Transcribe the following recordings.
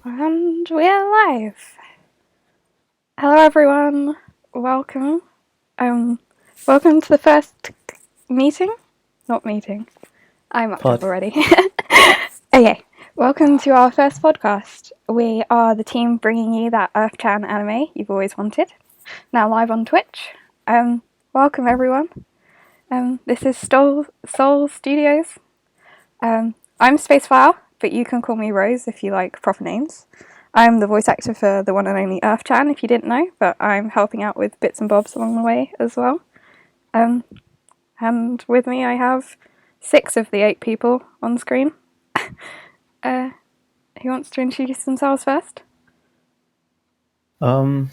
And we're live. Hello everyone. Welcome. Welcome to the first meeting. Not meeting. I mucked up already. Okay. Welcome to our first podcast. We are the team bringing you that Earth-chan anime you've always wanted. Now live on Twitch. Welcome everyone. This is Soul Studios. I'm SpaceFlower, but you can call me Rose if you like proper names. I'm the voice actor for the one and only Earth-chan, if you didn't know, but I'm helping out with bits and bobs along the way as well. And with me I have 6 of the 8 people on screen. Who wants to introduce themselves first? I'll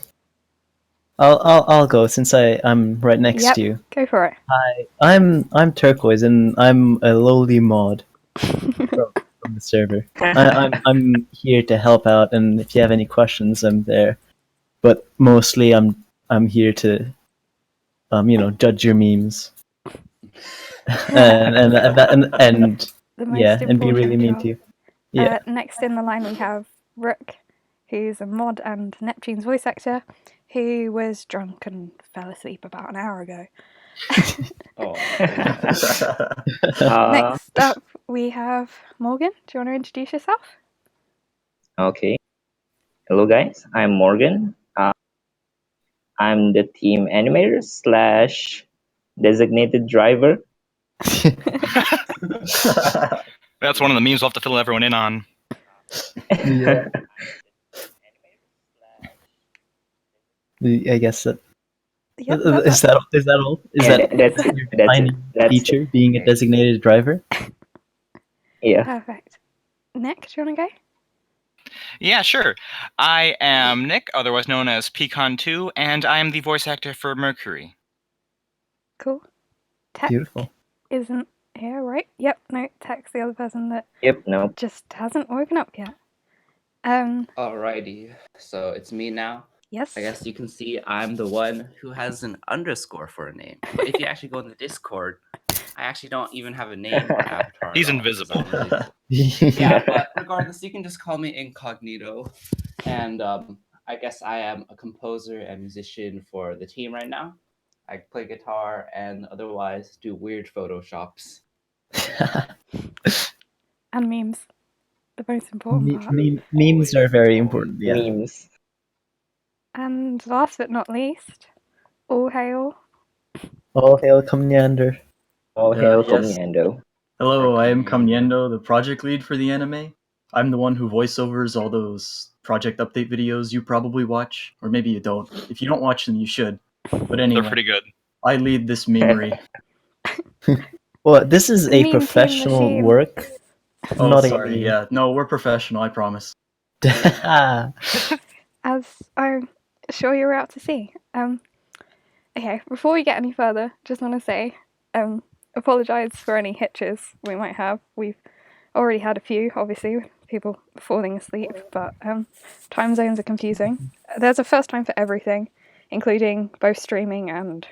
go since I'm right next to you. Go for it. Hi, I'm Turquoise and I'm a lowly mod from the server. I'm here to help out, and if you have any questions, I'm there. But mostly I'm here to judge your memes and be really mean to you. Yeah. Next in the line we have Rook, who's a mod and Neptune's voice actor, who was drunk and fell asleep about an hour ago. Next up we have Morgan. Do you want to introduce yourself? Okay. Hello guys, I'm Morgan. I'm the team animator / designated driver. That's one of the memes we'll have to fill everyone in on. Yeah. I guess that. Yep, is that all? Is that your defining feature, being a designated driver? Yeah. Perfect. Nick, do you want to go? Yeah, sure. I am Nick, otherwise known as Pecan2, and I am the voice actor for Mercury. Cool. Tech Beautiful. isn't here, right? Yep, no, Tech's the other person that just hasn't woken up yet. Alrighty, so it's me now. Yes. I guess you can see I'm the one who has an underscore for a name. But if you actually go in the Discord, I actually don't even have a name or avatar. He's invisible. Yeah, but regardless, you can just call me Incognito. And I guess I am a composer and musician for the team right now. I play guitar and otherwise do weird photoshops. And memes. The most important part. Memes are very important, yeah. Memes. And last but not least, all hail. All hail Comniander. All hail Comniando. Hello, I am Comniando, the project lead for the anime. I'm the one who voiceovers all those project update videos you probably watch, or maybe you don't. If you don't watch them, you should. But anyway, they're pretty good. I lead this memery. Well, this is a professional work. Oh, not sorry. Yeah, no, we're professional. I promise. As I'm sure you're out to see. Okay, before we get any further, just want to say, apologise for any hitches we might have. We've already had a few, obviously, with people falling asleep, but time zones are confusing. There's a first time for everything, including both streaming and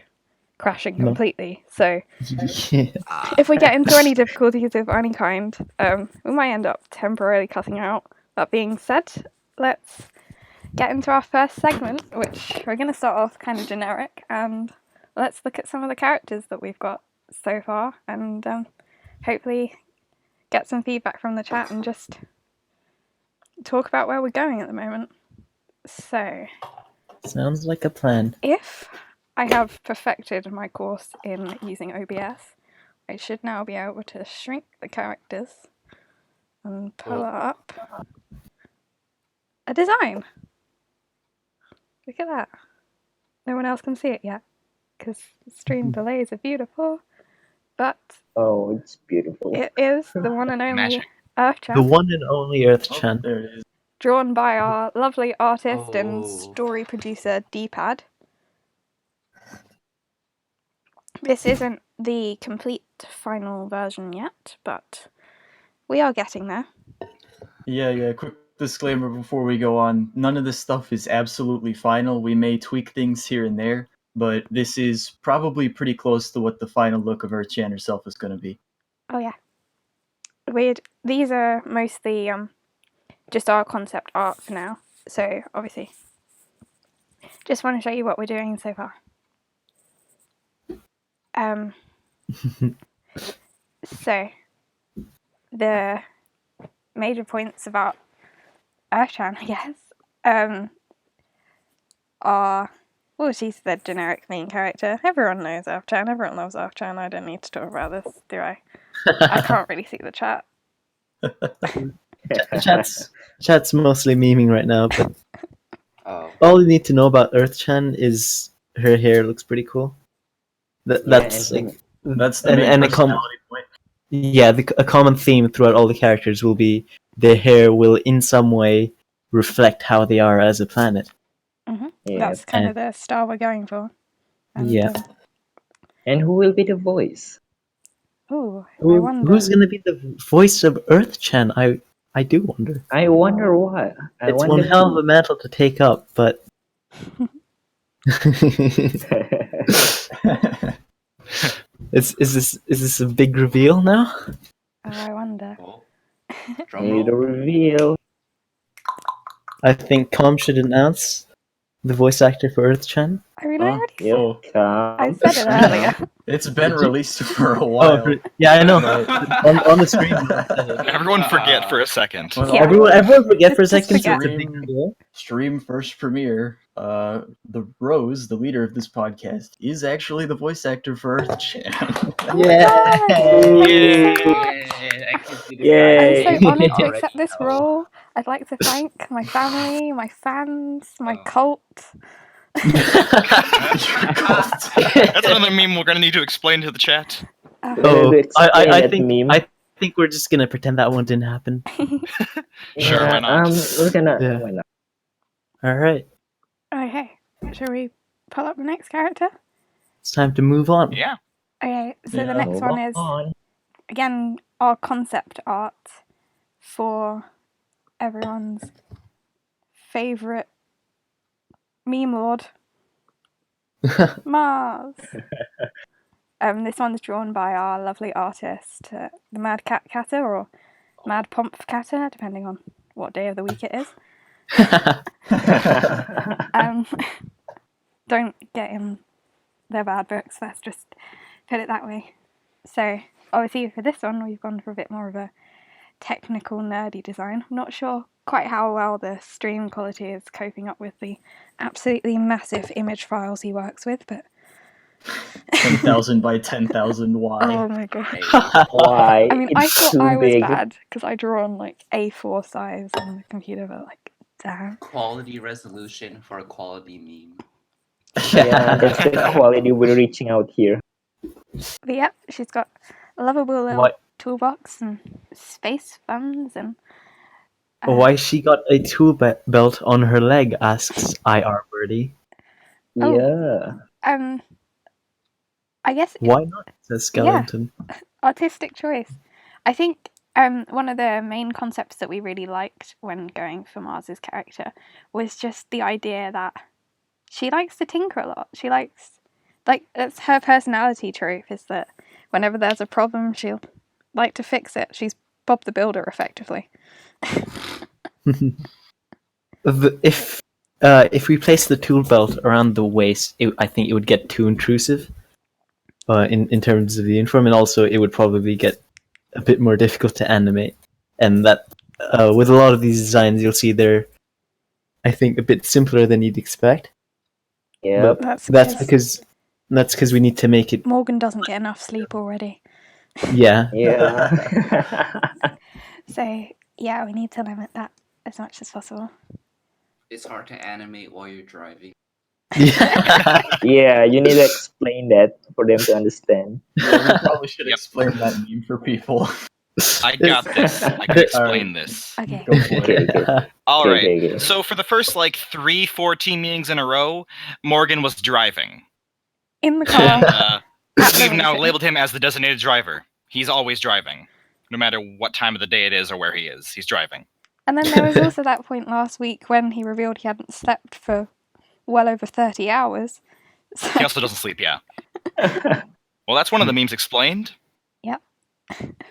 crashing completely. So if we get into any difficulties of any kind, we might end up temporarily cutting out. That being said, let's get into our first segment, which we're going to start off kind of generic, and let's look at some of the characters that we've got so far, and hopefully get some feedback from the chat and just talk about where we're going at the moment. So, sounds like a plan. If I have perfected my course in using OBS, I should now be able to shrink the characters and pull up a design. Look at that. No one else can see it yet, because stream delays are beautiful, but oh, it's beautiful. It is the one and only Earth-chan. The one and only Earth-chan. There it is. Drawn by our lovely artist and story producer D-Pad. This isn't the complete final version yet, but we are getting there. Yeah, quick disclaimer before we go on. None of this stuff is absolutely final. We may tweak things here and there, but this is probably pretty close to what the final look of Earth-chan herself is going to be. Oh yeah. These are mostly just our concept art for now. So obviously, just want to show you what we're doing so far. So the major points about Earthchan, I guess, are, well, she's the generic main character. Everyone knows Earthchan. Everyone loves Earthchan. I don't need to talk about this, do I? I can't really see the chat. Chat's mostly memeing right now, but Oh, all you need to know about Earth-chan is her hair looks pretty cool. That's and like That's the main personality point. Yeah, a common theme throughout all the characters will be their hair will in some way reflect how they are as a planet. yeah. That's kind of the style we're going for. And, Yeah. And who will be the voice? Ooh, I wonder. Who's gonna be the voice of Earth-chan? I do wonder. I wonder what. I It's wonder one hell of a mantle to take up, but is this a big reveal now? Oh, I wonder. oh. Drum Need a roll. reveal. I think Com should announce the voice actor for Earth-chan. I mean, I already Yep. Oh. I Come. said it earlier. It's been Did you? released for a while. Yeah, I know. But on the screen. Everyone forget for a second. well, Yeah. Everyone forget for a Just second. forget. It's a big reveal. stream first premiere. The Rose, the leader of this podcast, is actually the voice actor for Earth-chan. Yeah. Yay! I can see this Yay. guy. I'm so honoured to Alright, accept this no. role. I'd like to thank my family, my fans, my Oh. cult. That's another meme we're gonna need to explain to the chat. Oh, Explain I that think meme. I think we're just gonna pretend that one didn't happen. Sure, why not? We're gonna. Yeah. Why not? All right, Okay, shall we pull up the next character? it's time to move on. Yeah. Okay, so Yeah. the next Move one is, on. again, our concept art for everyone's favourite meme lord, Mars. This one's drawn by our lovely artist, the Mad Cat Catter, or Mad Pomp Catter, depending on what day of the week it is. Don't get in their bad books, let's just put it that way. So, obviously for this one, we've gone for a bit more of a technical, nerdy design. I'm not sure quite how well the stream quality is coping up with the absolutely massive image files he works with, but 10,000 by 10,000 oh Y. my god. Why? I mean, I It's thought too I was big. bad because I draw on like A4 size on the computer, but like, damn. Quality resolution for a quality meme. Yeah, that's the quality we're reaching out here. But yep, she's got a lovable little What? toolbox and space funds and. Why she got a tool belt on her leg? Asks IR Birdie. Oh. Yeah. I guess Why not? Says Skeleton. artistic choice. I think one of the main concepts that we really liked when going for Mars's character was just the idea that she likes to tinker a lot. She likes, like, it's her personality trope, is that whenever there's a problem, she'll like to fix it. She's Bob the Builder, effectively. If we place the tool belt around the waist, I think it would get too intrusive. In terms of the uniform, and also it would probably get a bit more difficult to animate. And that with a lot of these designs, you'll see they're, I think, a bit simpler than you'd expect. Yeah. But that's because we need to make it. Morgan doesn't get enough sleep already. Yeah. Yeah. So, yeah, we need to limit that as much as possible. It's hard to animate while you're driving. Yeah. Yeah, you need to explain that for them to understand. Yeah, we probably should Yep. explain that meme for people. I got this. I can explain this. Okay. Go for Okay, it. okay. All right. Okay. So for the first like 3-4 team meetings in a row, Morgan was driving. In the car. And, at the we've now racing. labeled him as the designated driver. He's always driving. No matter what time of the day it is or where he is, he's driving. And then there was also that point last week when he revealed he hadn't slept for well over 30 hours. So, He also doesn't sleep, yeah. Well, that's one of the memes explained. Yep.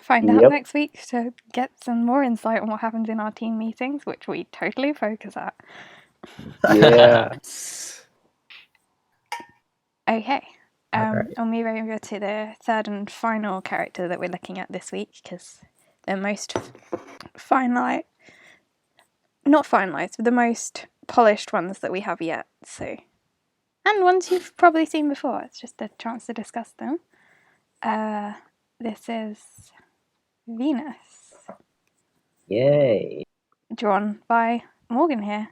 find out Yep. next week to get some more insight on what happens in our team meetings, which we totally focus at. Yeah. Okay. Alright. I'll move over to the third and final character that we're looking at this week because the most not finalized, but the most polished ones that we have yet. So, and ones you've probably seen before. It's just a chance to discuss them. This is Venus, Yay. drawn by Morgan here.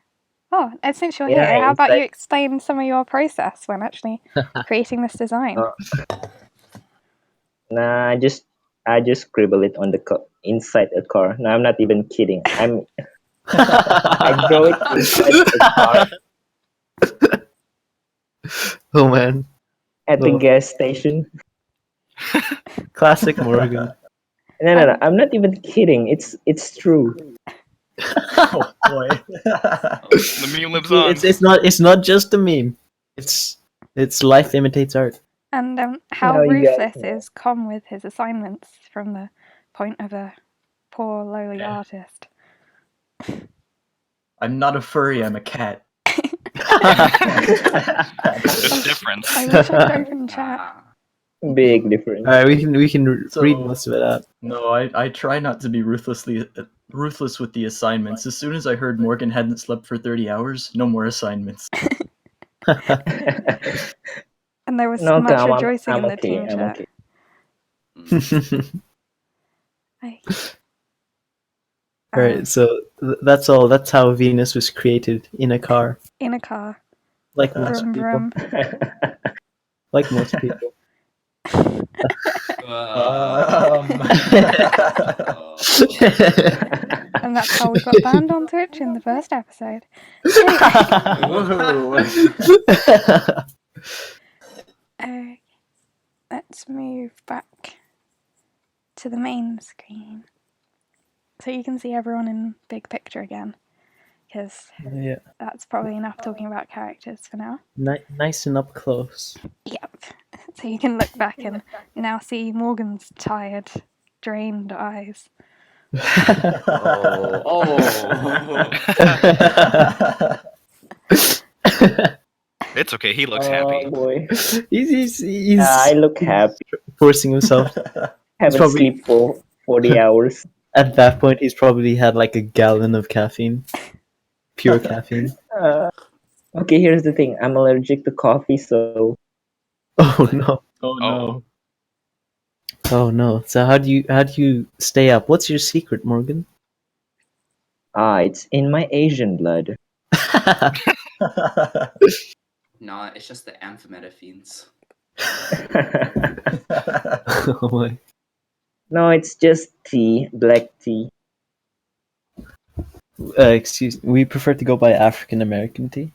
Oh, and since you're Yeah, here, how it's about you like- explain some of your process when actually creating this design? Nah, I just scribble it on the inside a car. No, I'm not even kidding. I draw it inside the car Oh man, at the Oh. gas station. classic Morgan. No. I'm not even kidding. It's true. Oh boy. The meme lives on. It's not just a meme. It's life imitates art. And how Now you guys ruthless know. is Com with his assignments from the point of a poor lowly artist? I'm not a furry, I'm a cat. There's a difference. I wish I could open chat. Ah. Big difference. Alright, we can So- read most of it out. No, I try not to be ruthless with the assignments. As soon as I heard Morgan hadn't slept for 30 hours, no more assignments. And there was No, much I'm rejoicing in the okay. team I'm chat. okay. Alright, so that's all. That's how Venus was created in a car, In a car. like most Vroom people. vroom. Like most people. And that's how we got banned on Twitch in the first episode. Let's move back to the main screen. So you can see everyone in big picture again. Because Yeah, that's probably enough talking about characters for now. nice and up close. Yep. So you can look back and now see Morgan's tired, drained eyes. It's okay. He looks Oh happy. boy. he's I look happy. forcing himself. Haven't probably- slept for 40 hours. At that point, he's probably had like a gallon of caffeine, pure caffeine. Okay, here's the thing. I'm allergic to coffee, so Oh no! Oh no. Oh no! So how do you stay up? What's your secret, Morgan? it's in my Asian blood. No, it's just the amphimetaphines. Oh my! No, it's just tea, black tea. Excuse. We prefer to go by African American tea.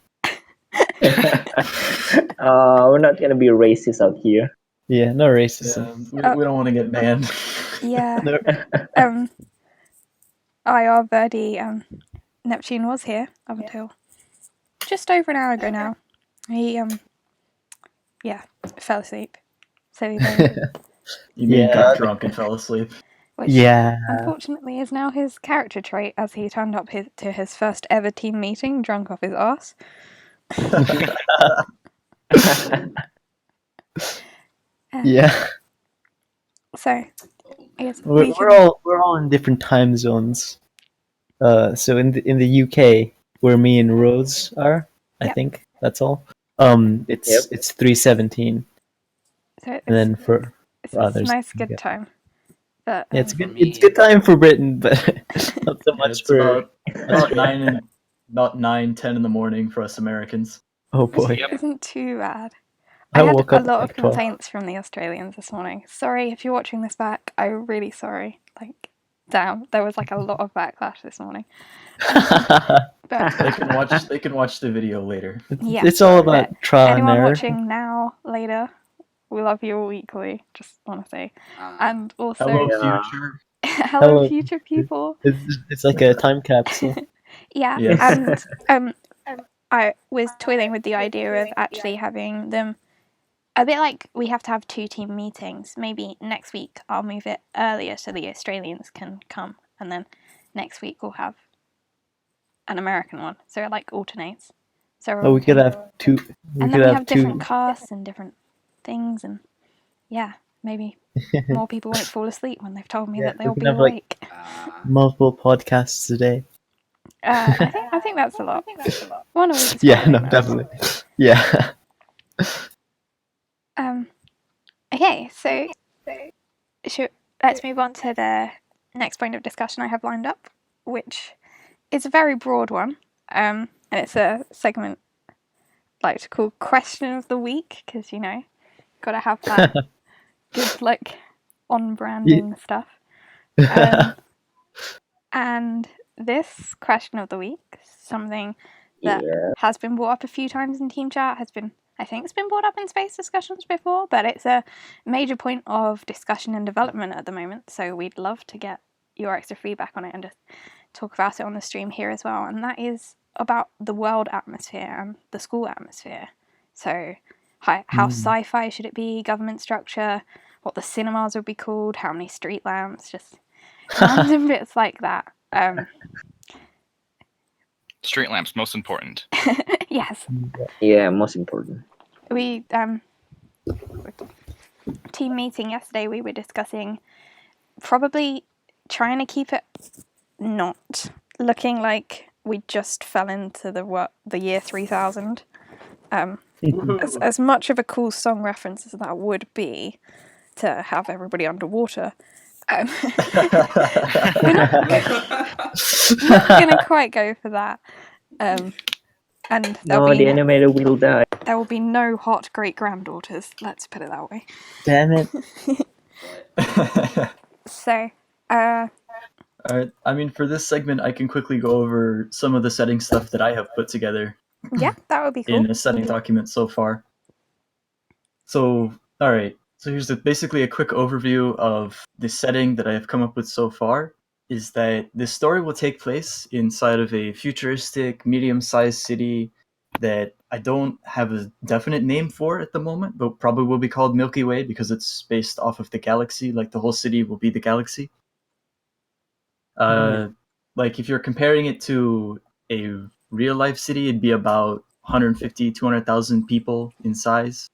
We're not gonna be racist out here. Yeah, no racism. We don't want to get banned. Yeah. No. IR Verdi, Neptune was here up until just over an hour ago now. He, fell asleep. So he You mean Yeah. got drunk and fell asleep? which Yeah. unfortunately is now his character trait as he turned up to his first ever team meeting drunk off his arse. Yeah. So, I guess We're all in different time zones. So in the UK, where me and Rose are, I Yep. think that's all. It's Yep. it's 3:17, so and then for it's others, a nice good yeah. time. But yeah, it's For good. me- It's good time for Britain, but not so Yeah, much it's for. about 9:10 in the morning for us Americans. Oh boy, Yep. it isn't too bad. I I had woke a up lot at of 12. complaints from the Australians this morning. Sorry if you're watching this back. I'm really sorry. Like, damn, there was like a lot of backlash this morning. But They can watch the video later. yeah, It's all about trial and anyone error. watching now, later, we love you all equally. Just want to say, and also Hello, Yeah. future. hello, Hello, future people. It's like a time capsule. Yeah, Yes. and I was toying with the idea of actually having them a bit like we have to have 2 team meetings. Maybe next week I'll move it earlier so the Australians can come, and then next week we'll have an American one. So it like alternates. So Oh, we could have two. and then we have different casts and different things, and yeah, maybe more people won't fall asleep when they've told me that we they'll can be have, like, awake. multiple podcasts a day. I think that's a lot. One a week. Is Yeah, probably no, enough. definitely. Yeah. Okay, so let's move on to the next point of discussion I have lined up, which is a very broad one, and it's a segment I like to call Question of the Week, because got to have that good like on branding stuff. And this question of the week, something that has been brought up a few times in team chat, I think it's been brought up in space discussions before, but it's a major point of discussion and development at the moment, so we'd love to get your extra feedback on it and just talk about it on the stream here as well. And that is about the world atmosphere and the school atmosphere. So how sci-fi should it be, government structure, what the cinemas would be called, how many street lamps, just random bits like that. Street lamps, most important. Yes. Yeah, most important. We team meeting yesterday, we were discussing probably trying to keep it not looking like we just fell into the year 3000. As much of a cool song reference as that would be to have everybody underwater, we're not gonna quite go for that. And The animator will die. there will be no hot great granddaughters. Let's put it that way. Damn it. So, Alright, I mean, for this segment, I can quickly go over some of the setting stuff that I have put together yeah, that would be cool. in a setting document so far. So, alright, so here's basically a quick overview of the setting that I have come up with so far, is that this story will take place inside of a futuristic, medium-sized city that I don't have a definite name for at the moment, but probably will be called Milky Way because it's based off of the galaxy, like the whole city will be the galaxy. Like if you're comparing it to a real life city, it'd be about 150, 200,000 people in size.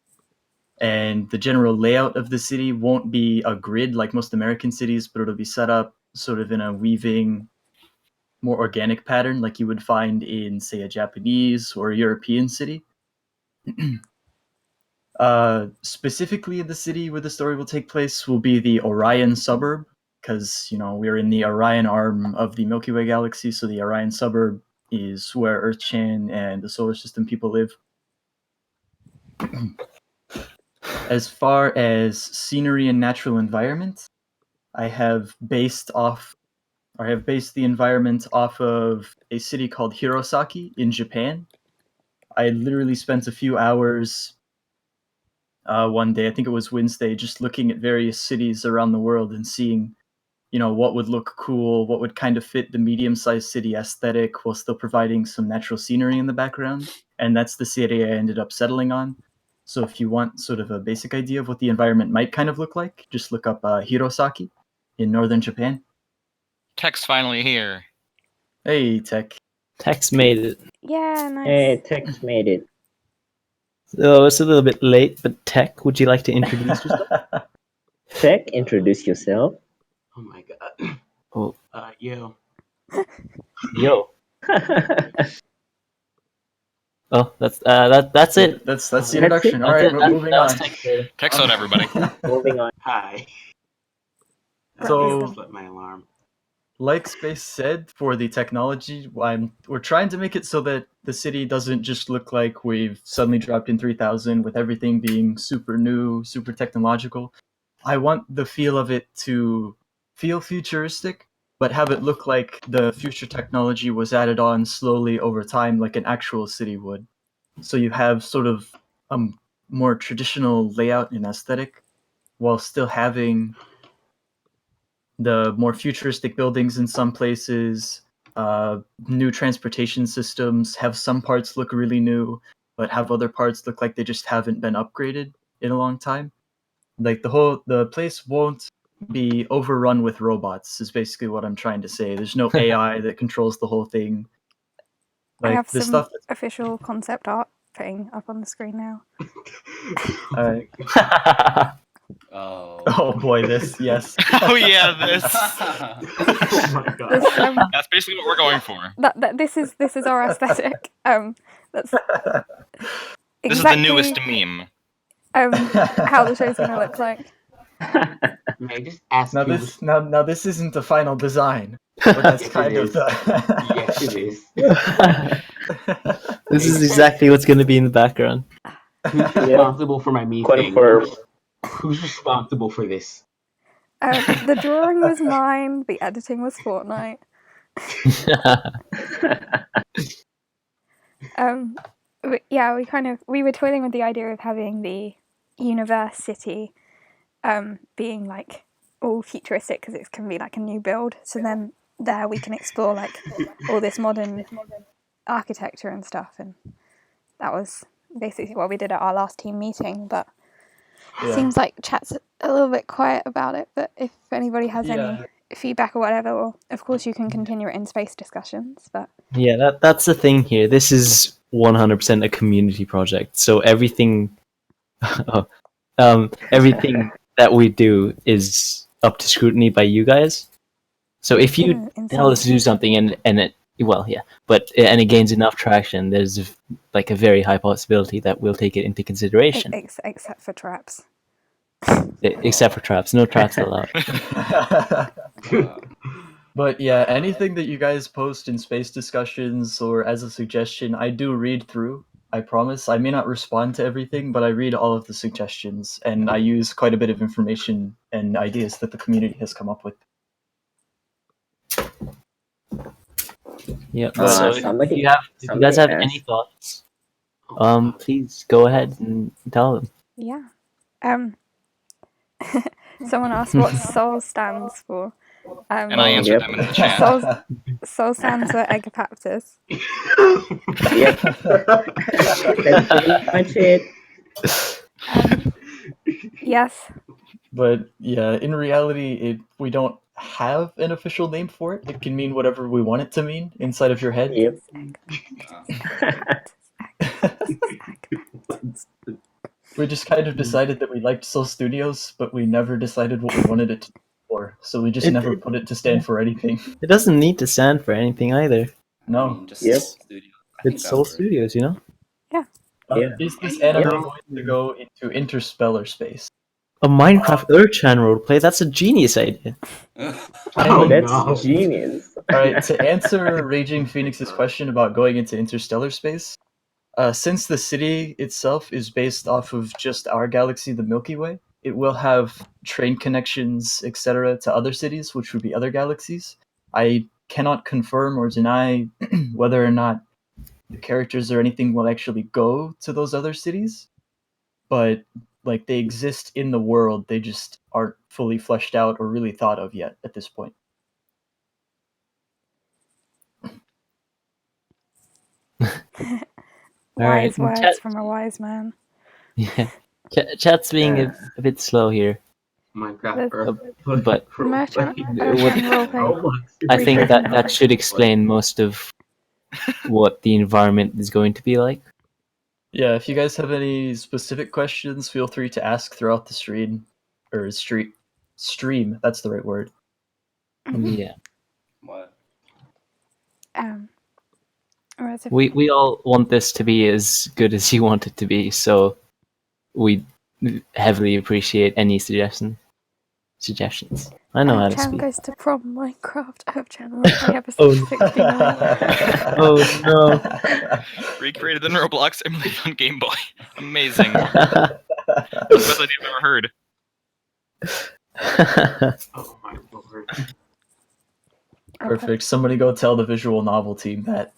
And the general layout of the city won't be a grid like most American cities, but it'll be set up sort of in a weaving, more organic pattern like you would find in, say, a Japanese or a European city. Specifically, the city where the story will take place will be the Orion suburb, because we're in the Orion arm of the Milky Way galaxy, so the Orion suburb is where Earth-Chan and the solar system people live. As far as scenery and natural environment, I have based the environment off of a city called Hirosaki in Japan. I literally spent a few hours one day, I think it was Wednesday, just looking at various cities around the world and seeing, what would look cool, what would kind of fit the medium-sized city aesthetic while still providing some natural scenery in the background. And that's the city I ended up settling on. So if you want sort of a basic idea of what the environment might kind of look like, just look up Hirosaki in northern Japan. Tech's finally here. Hey, Tech. Tex made it. Yeah, nice. Hey, Tex made it. So it's a little bit late, but Tech, would you like to introduce yourself? Tech, introduce yourself. Oh my god. Oh. Yo. Yo. Oh, that's it. That's the introduction. All right, we're moving on. Tech's out, everybody. Moving on. Hi. So- Just let my alarm. Like Space said, for the technology, we're trying to make it so that the city doesn't just look like we've suddenly dropped in 3000 with everything being super new, super technological. I want the feel of it to feel futuristic, but have it look like the future technology was added on slowly over time like an actual city would. So you have sort of a more traditional layout and aesthetic while still having the more futuristic buildings in some places, new transportation systems, have some parts look really new, but have other parts look like they just haven't been upgraded. in a long time. Like the place won't be overrun with robots is basically what I'm trying to say. There's no AI that controls the whole thing. I Like have the some stuff. official concept art putting up on the screen now. Alright. Oh. Oh boy, this yes. Oh yeah, this. Oh my god. This That's basically what we're going for. this is our aesthetic. That's This is the exactly newest meme. how the show's gonna look like. May I just ask Now you? this now this isn't the final design, but that's Yes, kind it of is. the. Yes, it is. This is exactly what's going to be in the background. Who's responsible for my me thing? Confirm. Who's responsible for this? The drawing was mine. The editing was Fortnite. But yeah, we were toying with the idea of having the university being like all futuristic because it can be like a new build. So then there we can explore like all this modern architecture and stuff, and that was basically what we did at our last team meeting. But Yeah. seems like chat's a little bit quiet about it. But if anybody has any feedback or whatever, well, of course you can continue it in space discussions. But Yeah, that's the thing here. This is 100% a community project. So everything, everything that we do is up to scrutiny by you guys. So if you tell us to do something and it, well, yeah, but and it gains enough traction, there's like a very high possibility that we'll take it into consideration. except for traps. Except for traps, no traps allowed. But yeah, anything that you guys post in space discussions or as a suggestion, I do read through. I promise. I may not respond to everything, but I read all of the suggestions, and I use quite a bit of information and ideas that the community has come up with. Yep. Uh, So if somebody- you guys have somebody any asked- thoughts, please go ahead and tell them. Yeah. Someone asked what SOL stands for. And I answered them in the chat. SOL stands for Egapaptors. Yep. That's pretty much it. Yes. But yeah, in reality, we don't have an official name for it. It can mean whatever we want it to mean inside of your head. Yep. We just kind of decided that we liked Soul Studios, but we never decided what we wanted it to stand for. So we just never put it to stand for anything. It doesn't need to stand for anything either. No. Just Yep. studio. I think It's that Soul works. Studios, you know? Yeah. Is this anime Yeah. going to go into interstellar space? A Minecraft Earth-chan roleplay, that's a genius idea. Oh, that's no. genius. Alright, to answer Raging Phoenix's question about going into interstellar space, since the city itself is based off of just our galaxy, the Milky Way, it will have train connections, etc., to other cities, which would be other galaxies. I cannot confirm or deny whether or not the characters or anything will actually go to those other cities, but like they exist in the world, they just aren't fully fleshed out or really thought of yet at this point. Wise Alright, words from a wise man. Yeah. Chat's being a bit slow here, Minecraft Earth. but Merchant what- roleplay. Roblox. I think that should explain most of what the environment is going to be like. Yeah, if you guys have any specific questions, feel free to ask throughout the stream. Stream, that's the right word. Yeah. What? Whereas if We all want this to be as good as you want it to be, so we heavily appreciate any suggestions. I know how to Chan speak. goes to prom Minecraft Earth-chan roleplay episode 69. Oh no. Recreated in Roblox, emulated on Game Boy. Amazing. That's the best idea I've ever heard. Oh my lord. Perfect. Somebody go tell the visual novel team that.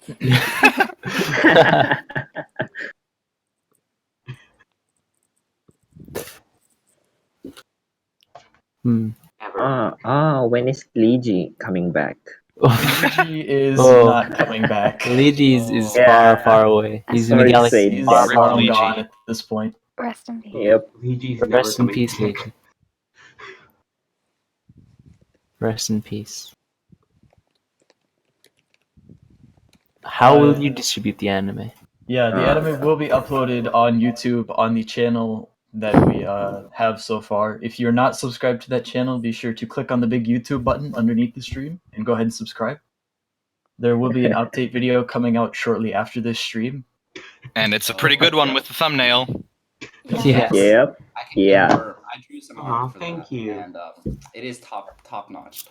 Ever. When is Liji coming back? Luigi is Oh. not coming back. Luigi is Yeah. far away. He's in Sorry the to say galaxy. He's that. long Luigi. gone at this point. Rest in peace. Yep. VG's never Rest in coming peace, back. Legion. Rest in peace. How will you distribute the anime? Yeah, the anime will be uploaded on YouTube on the channel that we have so far. If you're not subscribed to that channel, be sure to click on the big YouTube button underneath the stream and go ahead and subscribe. There will be an update video coming out shortly after this stream. And it's a pretty good one with the thumbnail. Yeah. Yep. I can Yeah. confirm. I drew some Aw, art for thank that, you. and it is top notch.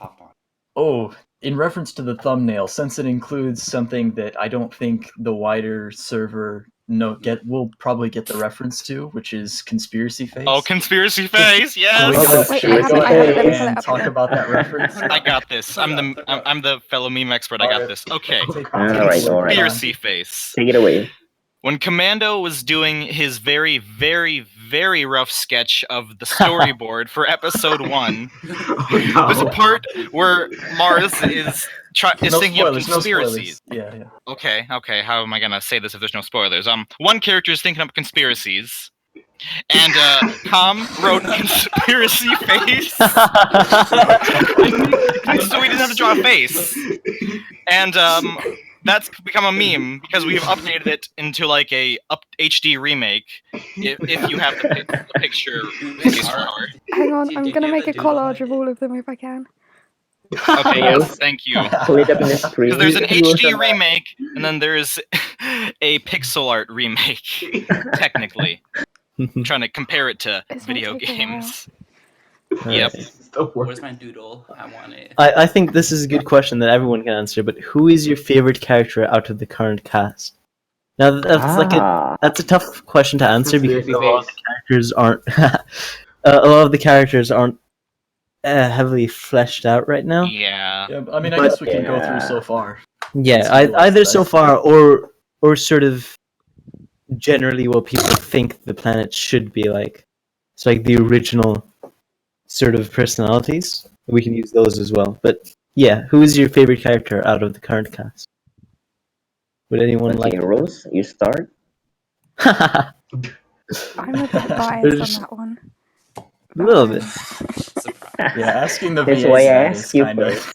Oh, in reference to the thumbnail, since it includes something that I don't think the wider server will probably get the reference to, which is conspiracy face. Oh, conspiracy face! Should we Yes. go, Wait, should we I go haven't- I haven't ahead pull it and up talk yet. about that reference? I got this. I'm the fellow meme expert. I got this. Okay. Alright. Conspiracy face. Take it away. When Commando was doing his very, very, very rough sketch of the storyboard for episode 1, Oh, there's a no. part where Mars is No thinking of spoilers, conspiracies. Yeah. Okay. How am I gonna say this if there's no spoilers? One character is thinking up conspiracies, and Tom wrote conspiracy face, so we didn't have to draw a face, and that's become a meme because we've updated it into like a HD remake. If you have the picture SpaceFlower. Hang on, Did I'm you gonna give make a a doodle collage of on it? all of them if I can. Okay, yes, thank you. Pull it up in the screen. Because there's an You HD also- remake, and then there's a pixel art remake, technically. I'm trying to compare it to This might video take a while. games. Yep. It's the worst. Where's my doodle? I want it. I think this is a good question that everyone can answer, but who is your favorite character out of the current cast? Now that's a tough question to answer because Conspiracy a lot of face. the characters aren't a lot of the characters aren't heavily fleshed out right now. Yeah. Yeah, I mean, I But- guess we can go through so far. Yeah, Let's see what's either so best. far or sort of generally what people think the planet should be like. It's like the original sort of personalities. We can use those as well. But yeah, who is your favorite character out of the current cast? Would anyone Okay, like? Rose, you start. A I'm a bit biased There's- on that one. little bit. Surprise. Yeah, asking the That's VA why I side asked is you kind of first.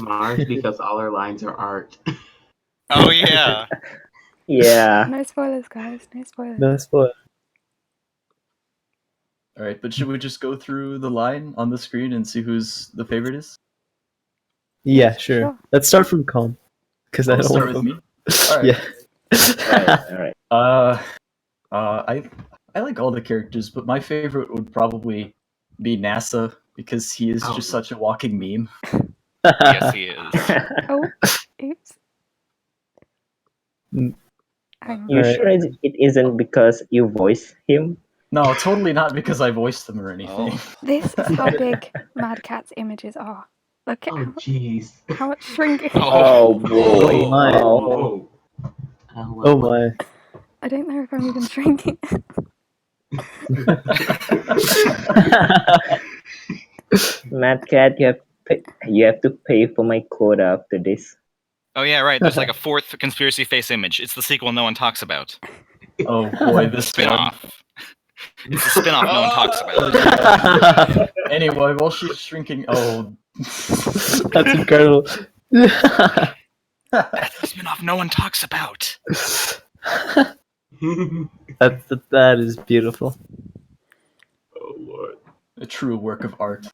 Mars, because all our lines are art. Oh yeah. Yeah. No spoilers, guys. No spoilers. No spoil. all right. But should we just go through the line on the screen and see who's the favorite is? Yeah, sure. Sure. Let's start from Calm, because I I'll don't start want with to. me. All right. Yeah. Alright. I like all the characters, but my favorite would probably be NASA because he is Oh. just such a walking meme. Yes, he is. Oh, oops. Mm. Hang on. You Alright. sure it isn't because you voice him? No, totally not because I voiced them or anything. Oh. This is how big Mad Cat's images are. Look at Oh, jeez. how much shrinking. Oh boy. Oh, my. Oh. Oh my. I don't know if I'm even shrinking. Mad Cat, you have to pay for my quota after this. Oh yeah, right. There's like a fourth conspiracy face image. It's the sequel no one talks about. Oh boy, The this one. spin-off. It's the spin-off no one talks about. Anyway, while she's shrinking, oh, That's incredible. That's the spin-off no one talks about. That is beautiful. Oh, Lord. a true work of art.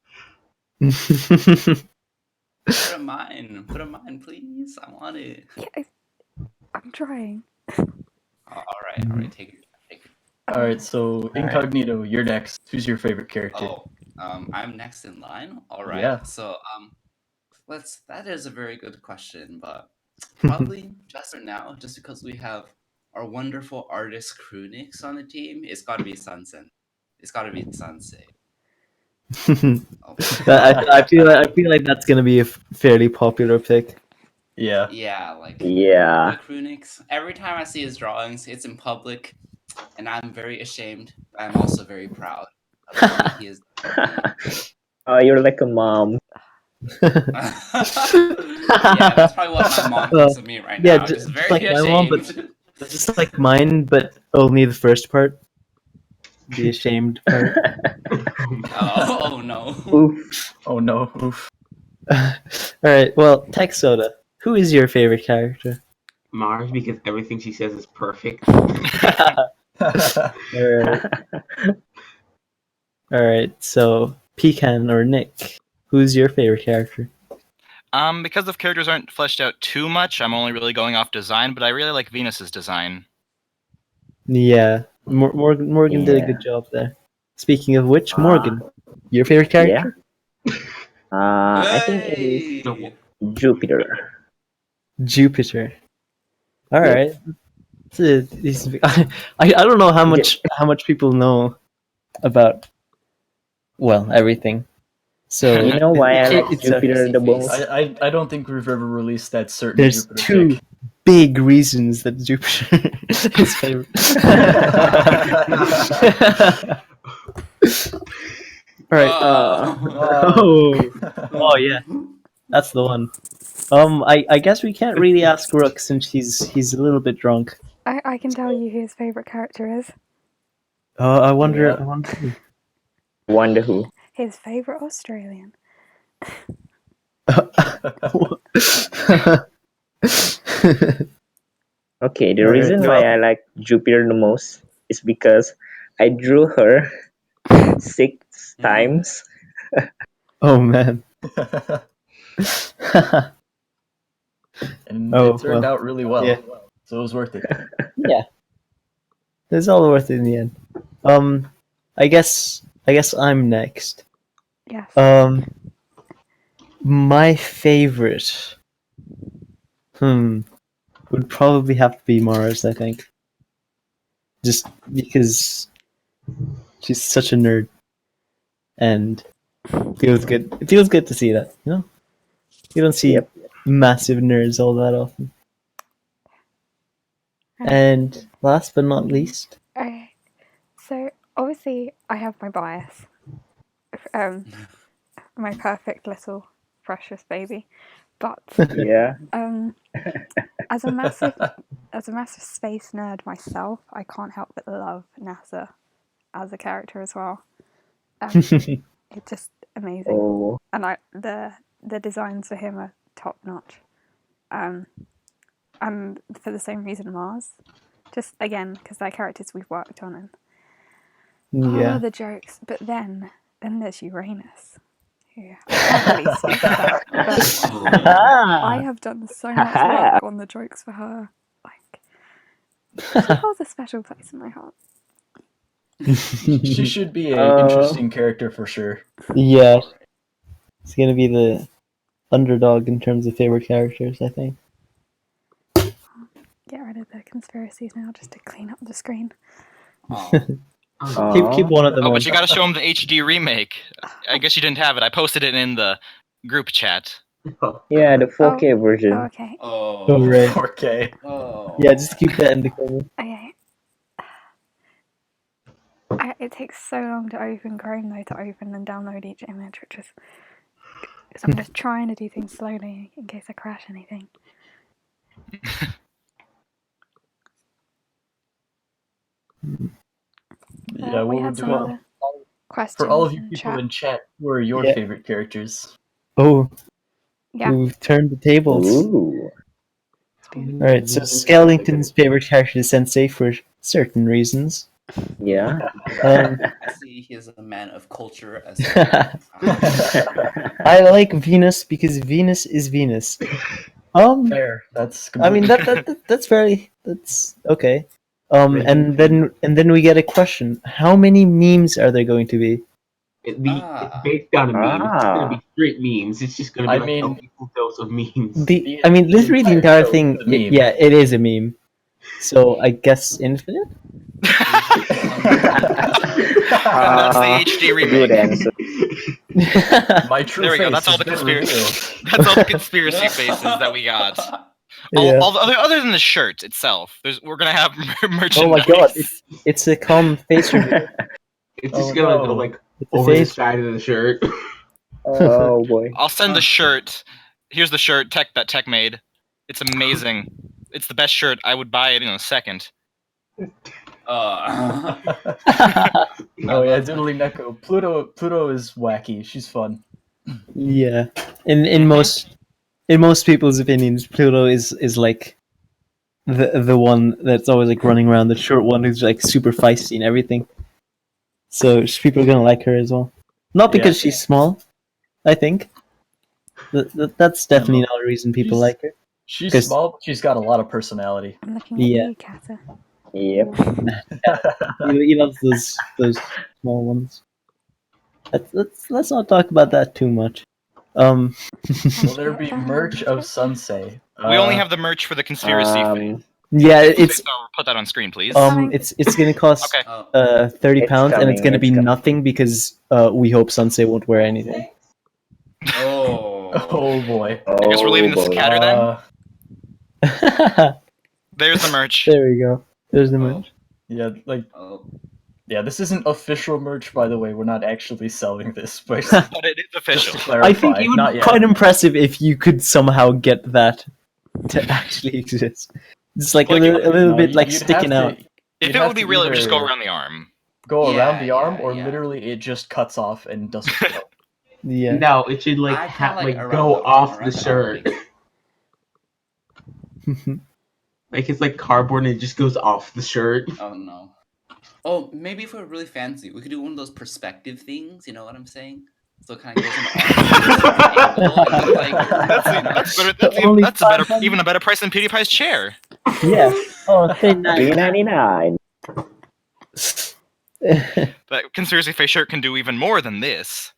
Put a mine. Put a mine, please. I want it. Yeah, I'm trying. All right. Take it. All right, so Incognito, you're next. Who's your favorite character? Oh, I'm next in line. All right. Yeah. So, that is a very good question, but probably just for now, just because we have our wonderful artist Krunix on the team, it's got to be Sunset. It's got to be Sunset. Oh, I feel like that's gonna be a fairly popular pick. Yeah. yeah, like Yeah. the Krunix. Every time I see his drawings, it's in public, and I'm very ashamed. But I'm also very proud of the way he is. Oh, you're like a mom. Yeah, that's probably what my mom thinks of me right Yeah, now. just Just very like my mom, but- ashamed. It's just like mine, but only the first part. The ashamed part. Oh no. Oof. Oh no. Oof. Alright, well, Tech Soda, who is your favorite character? Mars, because everything she says is perfect. Alright, so Pecan or Nick, who's your favorite character? Because the characters aren't fleshed out too much, I'm only really going off design, but I really like Venus's design. Yeah, Morgan did a Yeah. good job there. Speaking of which, Morgan, your favorite character? I think it is Hey! Jupiter. Jupiter. Alright. I don't know how much people know about, well, everything. So You know why I like it's Jupiter the most? I don't think we've ever released that certain there's Jupiter two pick. big reasons that Jupiter is his favorite. Alright. Oh yeah, that's the one. I guess we can't really ask Rook since he's a little bit drunk. I can tell you who his favourite character is. I wonder. Yeah. I wonder. Wonder Who. His favourite Australian. Okay, the Alright, reason well- why I like Jupiter the most is because I drew her 6 times. Oh man. And Oh, it turned well, out really well. yeah. So it was worth it. Yeah, it's all worth it in the end. I guess I'm next. Yes. My favorite, would probably have to be Mars. I think, just because she's such a nerd, and feels good. It feels good to see that. You know, you don't see Yep. massive nerds all that often. And last but not least, Okay. So obviously I have my bias. My perfect little precious baby. But Yeah. as a massive space nerd myself, I can't help but love NASA as a character as well. It's just amazing. Oh. And the designs for him are top notch. And for the same reason Mars. Just again, because they're characters we've worked on and yeah. the jokes. But then there's Uranus. Who I can't really speak about. But I have done so much work on the jokes for her. Like she holds a special place in my heart. She should be an interesting character for sure. Yeah, it's gonna be the underdog in terms of favorite characters, I think. Get rid of the conspiracies now, just to clean up the screen. Keep one of them Oh, on. but you gotta show him the HD remake. I guess you didn't have it. I posted it in the group chat. Yeah, the 4K version. Oh, okay. Oh, right. 4K. Oh. Yeah, just keep that in the corner. Okay. It takes so long to open Chrome though, to open and download each image, which is. So I'm just trying to do things slowly in case I crash anything. Yeah, We what had would some do other questions for all of you in people chat. in chat, who are your Yeah. favorite characters? Oh, Yeah. we've turned the tables. Ooh. Alright, so Skellington's favorite character is Sensei for certain reasons. Yeah. I see he is a man of culture as well. I like Venus because Venus is Venus. Fair. That's. I mean that's okay. And then we get a question: how many memes are there going to be? It's based on a meme. It's just gonna be Ah. straight memes. It's just gonna be I like mean- a equal dose of memes. Literally the entire thing. is a meme. Yeah, it is a meme. So I guess infinite. And that's the HD Good remake. answer. My true There we go. face That's all has the been conspiracy. revealed. That's all the conspiracy faces that we got. Yeah. Other than the shirt itself, we're gonna have merchandise. Oh my god, it's a calm face reveal. It's just Oh, gonna no. go like It's a over the face. side of the shirt. Oh boy. I'll send the shirt. Here's the shirt Tech made. It's amazing. it's the best shirt. I would buy it in a second. Uh, Oh yeah, Diddly Neko. Pluto is wacky. She's fun. Yeah. In most people's opinions, Pluto is like the one that's always like running around, the short one who's like super feisty and everything. So people are gonna like her as well. Not because she's small, I think. That's definitely not a reason people like her. She's 'Cause- small, but she's got a lot of personality. I'm looking at Yeah. you, Kata. Yep. He loves those small ones. Let's not talk about that too much. Will there be merch of Sunsei? We only have the merch for the conspiracy thing. Yeah, it's SpaceFlower, put that on screen, please. it's gonna cost Okay. £30, and it's coming, gonna be it's coming. nothing because we hope Sunsei won't wear anything. oh. Oh boy. I guess we're leaving this to boy. Catter then. There There's the merch. we go. There's the merch. Yeah, like Oh. yeah, this isn't official merch, by the way. We're not actually selling this, but But it is just official. to clarify, I think it would not be yet. quite impressive if you could somehow get that to actually exist. It's like Like, a little No, bit like you'd sticking have out. to If you'd it have would be to real, it would just go either around the arm. go Yeah, around the arm, yeah, or yeah. literally it just cuts off and doesn't go. Yeah. No, it should like I kinda like around go the- off around the the shirt. Like it's like cardboard and it just goes off the shirt. Oh no. Oh, maybe if we're really fancy, we could do one of those perspective things. You know what I'm saying? So it kind of goes on the arm. And look like, That's better. That's, Only that's a better, 500. even a better price than PewDiePie's chair. Yeah. Oh, $3.99. That conspiracy face shirt can do even more than this.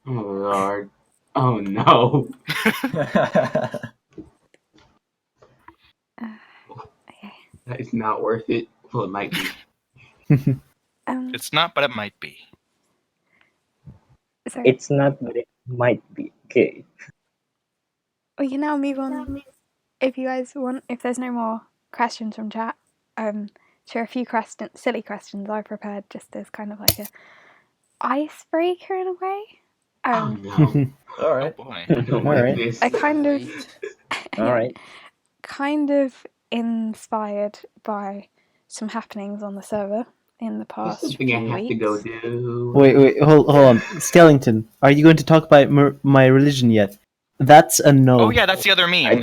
Oh lord. Oh no. Okay. That is not worth it. Well, it might be. It's not, but it might be. So It's not, but it might be. Okay. we can now move on. If you guys want, if there's no more questions from chat, share a few silly questions I prepared just as kind of like a icebreaker in a way. Oh no. All Oh right. boy. I don't All like right. this. I kind of, Alright. kind of inspired by some happenings on the server in the There's past something few I have weeks. to go do. Wait, hold on. Skellington, are you going to talk about my religion yet? That's a no. Oh yeah, that's the other meme.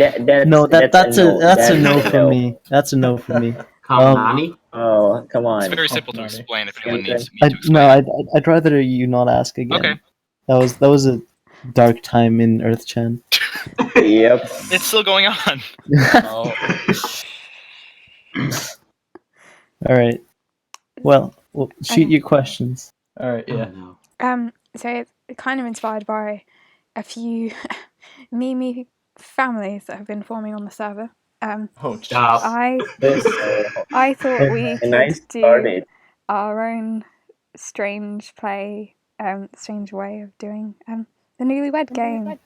No, that's a no. that's a no That's a from no. me. That's a no from me. Kamani? Oh, come It's on. very simple to Funny. explain if anyone Okay. needs me to explain. No, I'd rather you not ask again. Okay. That was a dark time in Earth-chan. Yep. It's still going on. oh, All right. Well, shoot Okay. your questions. All right. Yeah. Oh, no. So it's kind of inspired by a few meme families that have been forming on the server. Oh, Stop. I This, I thought we and I could do started. our own strange way of doing the Newlywed game.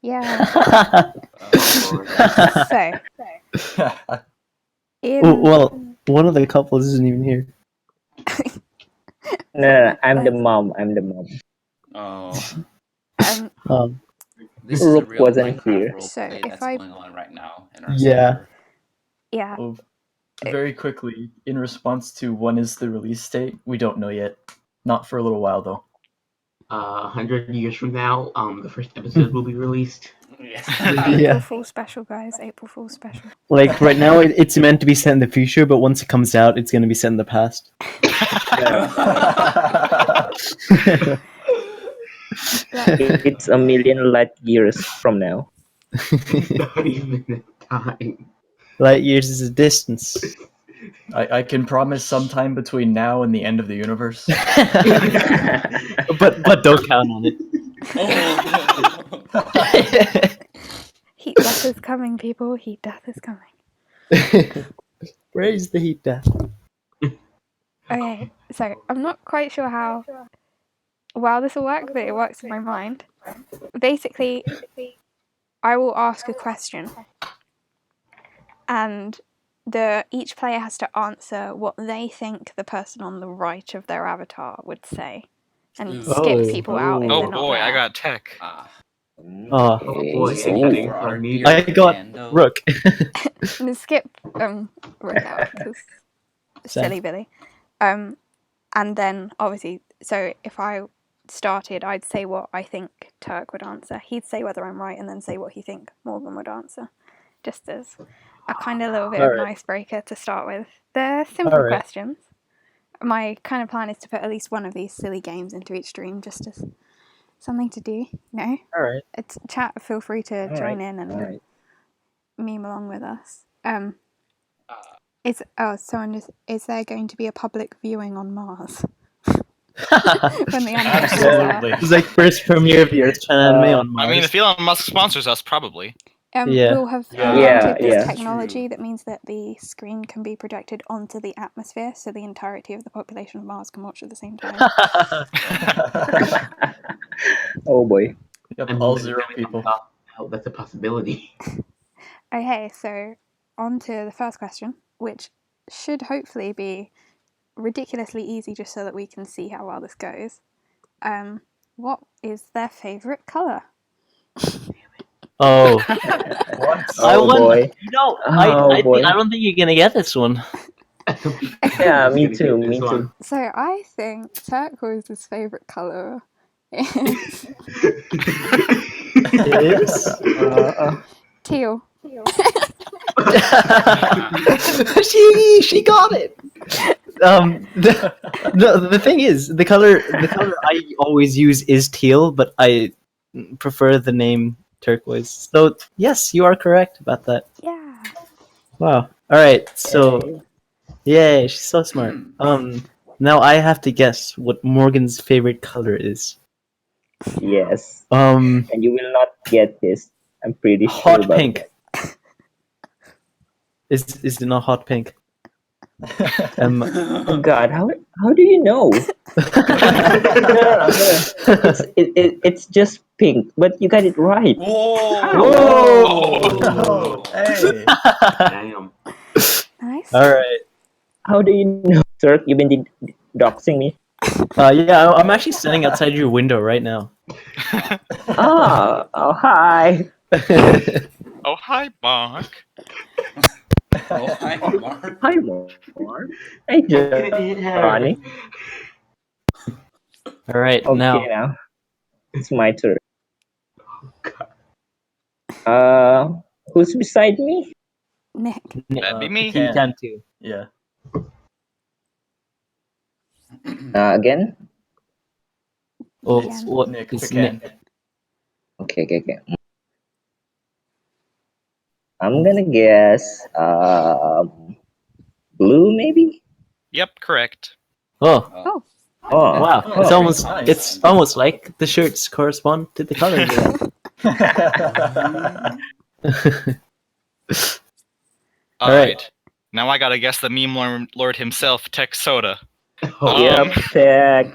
Yeah. Oh, Lord. So in Oh, well, one of the couples isn't even here. No, I'm the mom. oh. um, This is a Rook real wasn't Minecraft here. roleplay So if that's I- going on right now in our Yeah. server. yeah, Well, very quickly, in response to when is the release date, we don't know yet. Not for a little while though. 100 years from now, the first episode will be released. Yeah. April Yeah. Fool's special, guys. April Fool's special. Like right now, it's meant to be set in the future, but once it comes out, it's going to be set in the past. It's a million light years from now. Not even a time. Light years is a distance. I can promise sometime between now and the end of the universe. but don't count on it. Oh. Heat death is coming, people. Heat death is coming. Raise the heat death. Okay, so I'm not quite sure how well this will work, but it works in my mind. Basically, I will ask a question, and each player has to answer what they think the person on the right of their avatar would say, and skip Oh. people out if Oh they're not boy, I there. got tech. Ah. Oh. Oh boy, Is this I a got hint for our incognito. dear I got Fernando? Rook. I'm gonna skip Rook out because Same. silly Billy. And then obviously, so if I started, I'd say what I think Turk would answer. He'd say whether I'm right, and then say what he think Morgan would answer, just as a kind of little bit of an Alright. icebreaker to start with. They're simple Alright. questions. My kind of plan is to put at least one of these silly games into each stream, just as something to do. You know, Alright. it's chat. Feel free to join in and Alright. meme along with us. Is there going to be a public viewing on Mars when the animations are? Absolutely. It's like first premiere of the Earth anime on Mars. I mean, if Elon Musk sponsors us, probably. Yeah. We'll have Yeah. invented this Yeah. technology that means that the screen can be projected onto the atmosphere, so the entirety of the population of Mars can watch at the same time. Oh boy. Yep, I'm all literally 0 people. Oh, that's a possibility. Okay, so on to the first question, which should hopefully be ridiculously easy just so that we can see how well this goes. What is their favourite colour? Oh. What? I Oh won. boy. You know, Oh, boy. I don't think you're gonna get this one. Yeah, me too. Me too. So I think turquoise's favourite colour is It is. teal. She got it. The thing is, the color I always use is teal, but I prefer the name turquoise. So yes, you are correct about that. Yeah. Wow. All right. So yay, she's so smart. Now I have to guess what Morgan's favorite color is. Yes. Um, And you will not get this. I'm pretty sure hot about pink. that. Is it not hot pink? Oh God, how do you know? No. It's just pink, but you got it right. Whoa! Hey! Damn. Nice. All right. How do you know, sir? You've been doxing me. Yeah, I'm actually standing outside your window right now. Oh, hi. Oh, hi, Mark. Oh, hi, Mark. Hi, Mark. Hey, Johnny. All right, Okay, now. now it's my turn. Who's beside me? Nick. That'd be me. He can too. Yeah. Again? Oh, Again. what Nick is Pecan. Nick? Okay. I'm gonna guess blue, maybe. Yep, correct. Oh, Oh, wow! Oh, It's almost nice. it's almost like the shirts correspond to the colors. All All right. right. Now I gotta guess the meme lord himself, Tech Soda. Oh, yep. Check.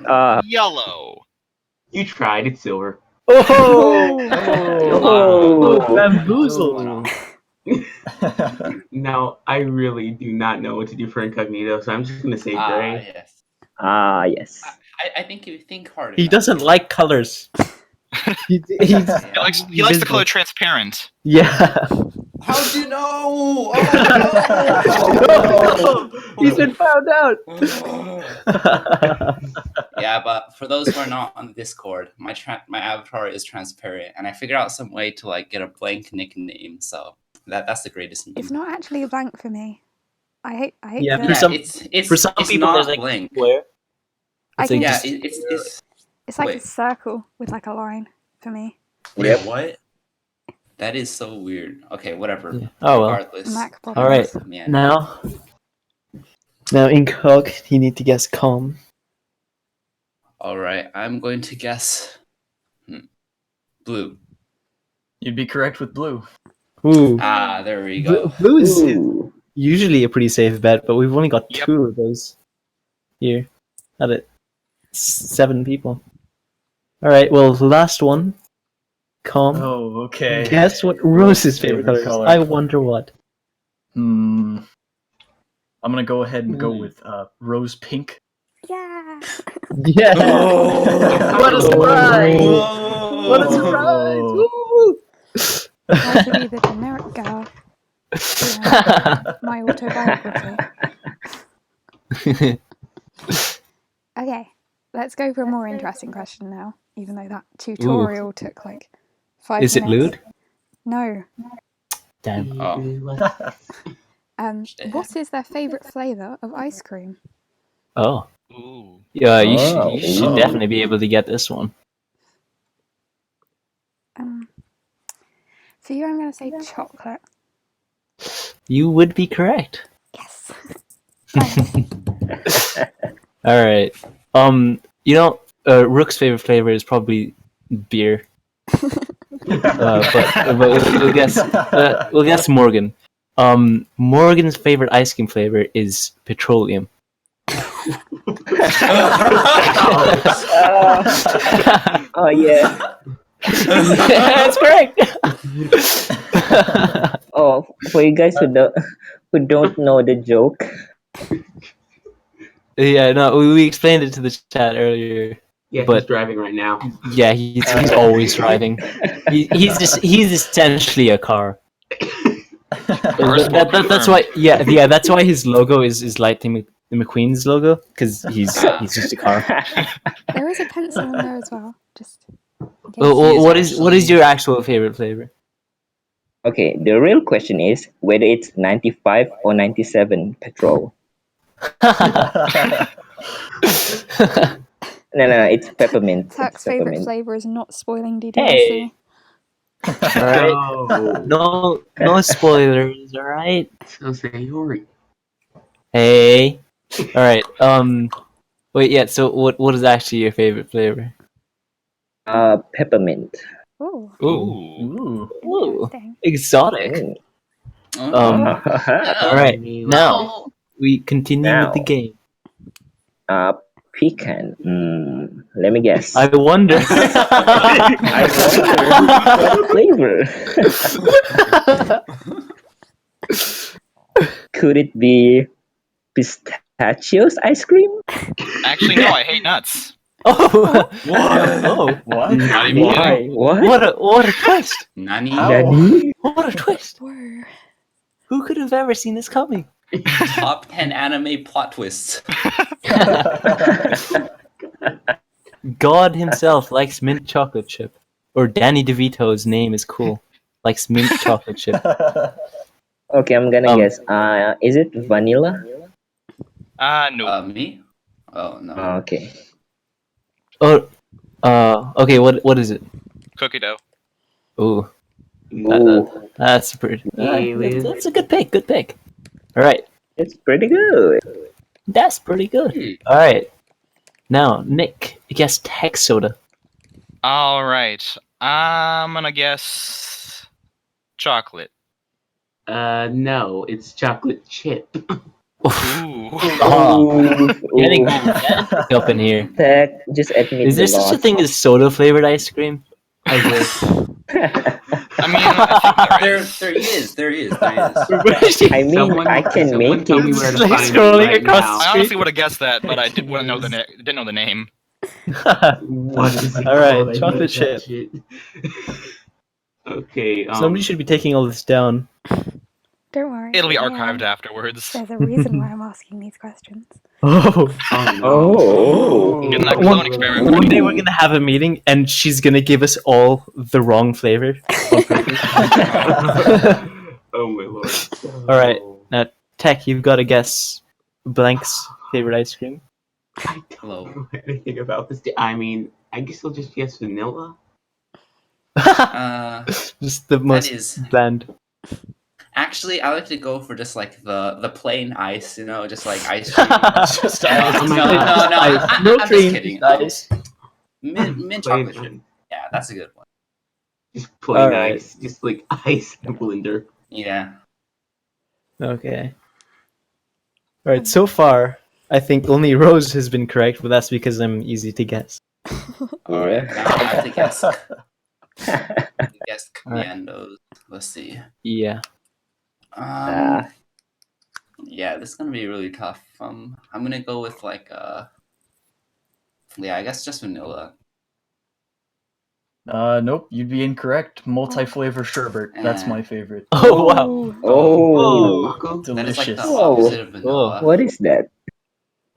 Yellow. you tried. It's silver. Oh. Bamboozle. Now, I really do not know what to do for incognito, so I'm just gonna say gray. Yes. Yes. I think if you think hard He enough, doesn't like colors. He He likes the invisible. color transparent. Yeah. How'd you know? Oh, he's been found out. Yeah, but for those who are not on the Discord, my avatar is transparent, and I figured out some way to like get a blank nickname. So that's the greatest meme. It's not actually a blank for me. I hate Yeah, to- for some- it's For some it's people, not there's like blank. square. I It's can like Yeah, just- it's like a wait. circle with like a line for me. Wait, Yep. what? That is so weird. Okay, whatever. Yeah. Oh well. Regardless. Mac All right. Man. Now Incog, you need to guess calm. All right, I'm going to guess blue. You'd be correct with blue. Ooh. Ah, there we go. Blue is Ooh. usually a pretty safe bet, but we've only got Yep. 2 of those here. Out of 7 people. All right. Well, the last one. Calm. Oh, okay. Guess what Rose's favorite color is. color. I wonder what. I'm gonna go ahead and go with rose pink. Yeah. Yeah. Oh. What a surprise! Whoa. What a surprise! Woo! Try to be the generic girl. My autobiography. Okay, let's go for a more interesting question now, even though that tutorial took like 5 Is it minutes. lewd? No. Damn. What is their favourite flavour of ice cream? Oh. Ooh. Yeah, you Oh, should no. definitely be able to get this one. For you, I'm going to say chocolate. You would be correct. Yes. All right. Rook's favorite flavor is probably beer. But we'll guess Morgan. Morgan's favorite ice cream flavor is petroleum. Oh yeah. That's correct. Oh, for you guys who don't know the joke, Yeah, no, we explained it to the chat earlier. Yeah, But- he's driving right now. Yeah, he's always driving. He's essentially a car. That's why. Yeah. That's why his logo is Lightning McQueen's logo, because he's just a car. There is a pencil in there as well. Just in case. Well, what is your actual favorite flavor? okay, the real question is whether it's 95 or 97 petrol. No, it's peppermint. Turk's It's favourite peppermint. flavour is not spoiling DDLC. Hey. All right. No spoilers. All right. So say Hey. All right. Wait. Yeah. So what is actually your favorite flavor? Peppermint. Ooh, Ooh. interesting. Exotic. Mm. All right. Now we continue with the game. Pecan. Let me guess. I wonder. I wonder what flavor. Could it be pistachios ice cream? Actually, no. I hate nuts. Oh. What? What? Not even Why? kidding. What? What a twist! Nani? Nani? What a twist! Whoa. Who could have ever seen this coming? Top 10 anime plot twists. God himself likes mint chocolate chip. Or Danny DeVito's name is cool. Likes mint chocolate chip. Okay, I'm gonna guess. Is it vanilla? No. Me? Oh, no. Okay. Oh, okay. What is it? Cookie dough. Ooh, Ooh, that's pretty. Hey, That's a good pick. Good pick. All right, it's pretty good. that's pretty good. All right, now Nick, guess tech soda. All right. I'm gonna guess chocolate. no, it's chocolate chip. Ooh. Oh, getting up in here. Tech, just admit Is there the such a loss. thing as soda flavored ice cream? I guess. I mean, I think There is. I mean, I can make tell me it. where to Like find scrolling it right across now. the I honestly would have guessed that, but I didn't know the name. What is it All right, called? I chocolate hate chip. that shit. Okay. Somebody should be taking all this down. Don't worry. It'll be I archived am. afterwards. There's a reason why I'm asking these questions. Oh. Oh. Getting that One- clone experiment. One day we're gonna have a meeting, and she's gonna give us all the wrong flavor. On purpose. Oh my lord. All right, now Tech, you've got to guess Blank's favorite ice cream. I don't know anything about this. I mean, I guess I'll just guess vanilla. Just the most is- bland. Actually, I like to go for just like the plain ice, just like ice cream. Just No, ice. Oh my no, God. I'm No just cream, kidding. ice. Mint Plain chocolate chip. ice. Yeah, that's a good one. Just plain Alright. ice. Just like ice in a blender. Yeah. Okay. All right. So far, I think only Rose has been correct, but that's because I'm easy to guess. All right. Now I have to guess. Guess Alright. commandos. Let's see. Yeah. Yeah, this is gonna be really tough. I'm gonna go with like yeah, I guess just vanilla. Nope, you'd be incorrect. Multi-flavor sherbet. That's my favorite. Oh wow. Oh. That is like the Delicious. opposite of vanilla. What is that?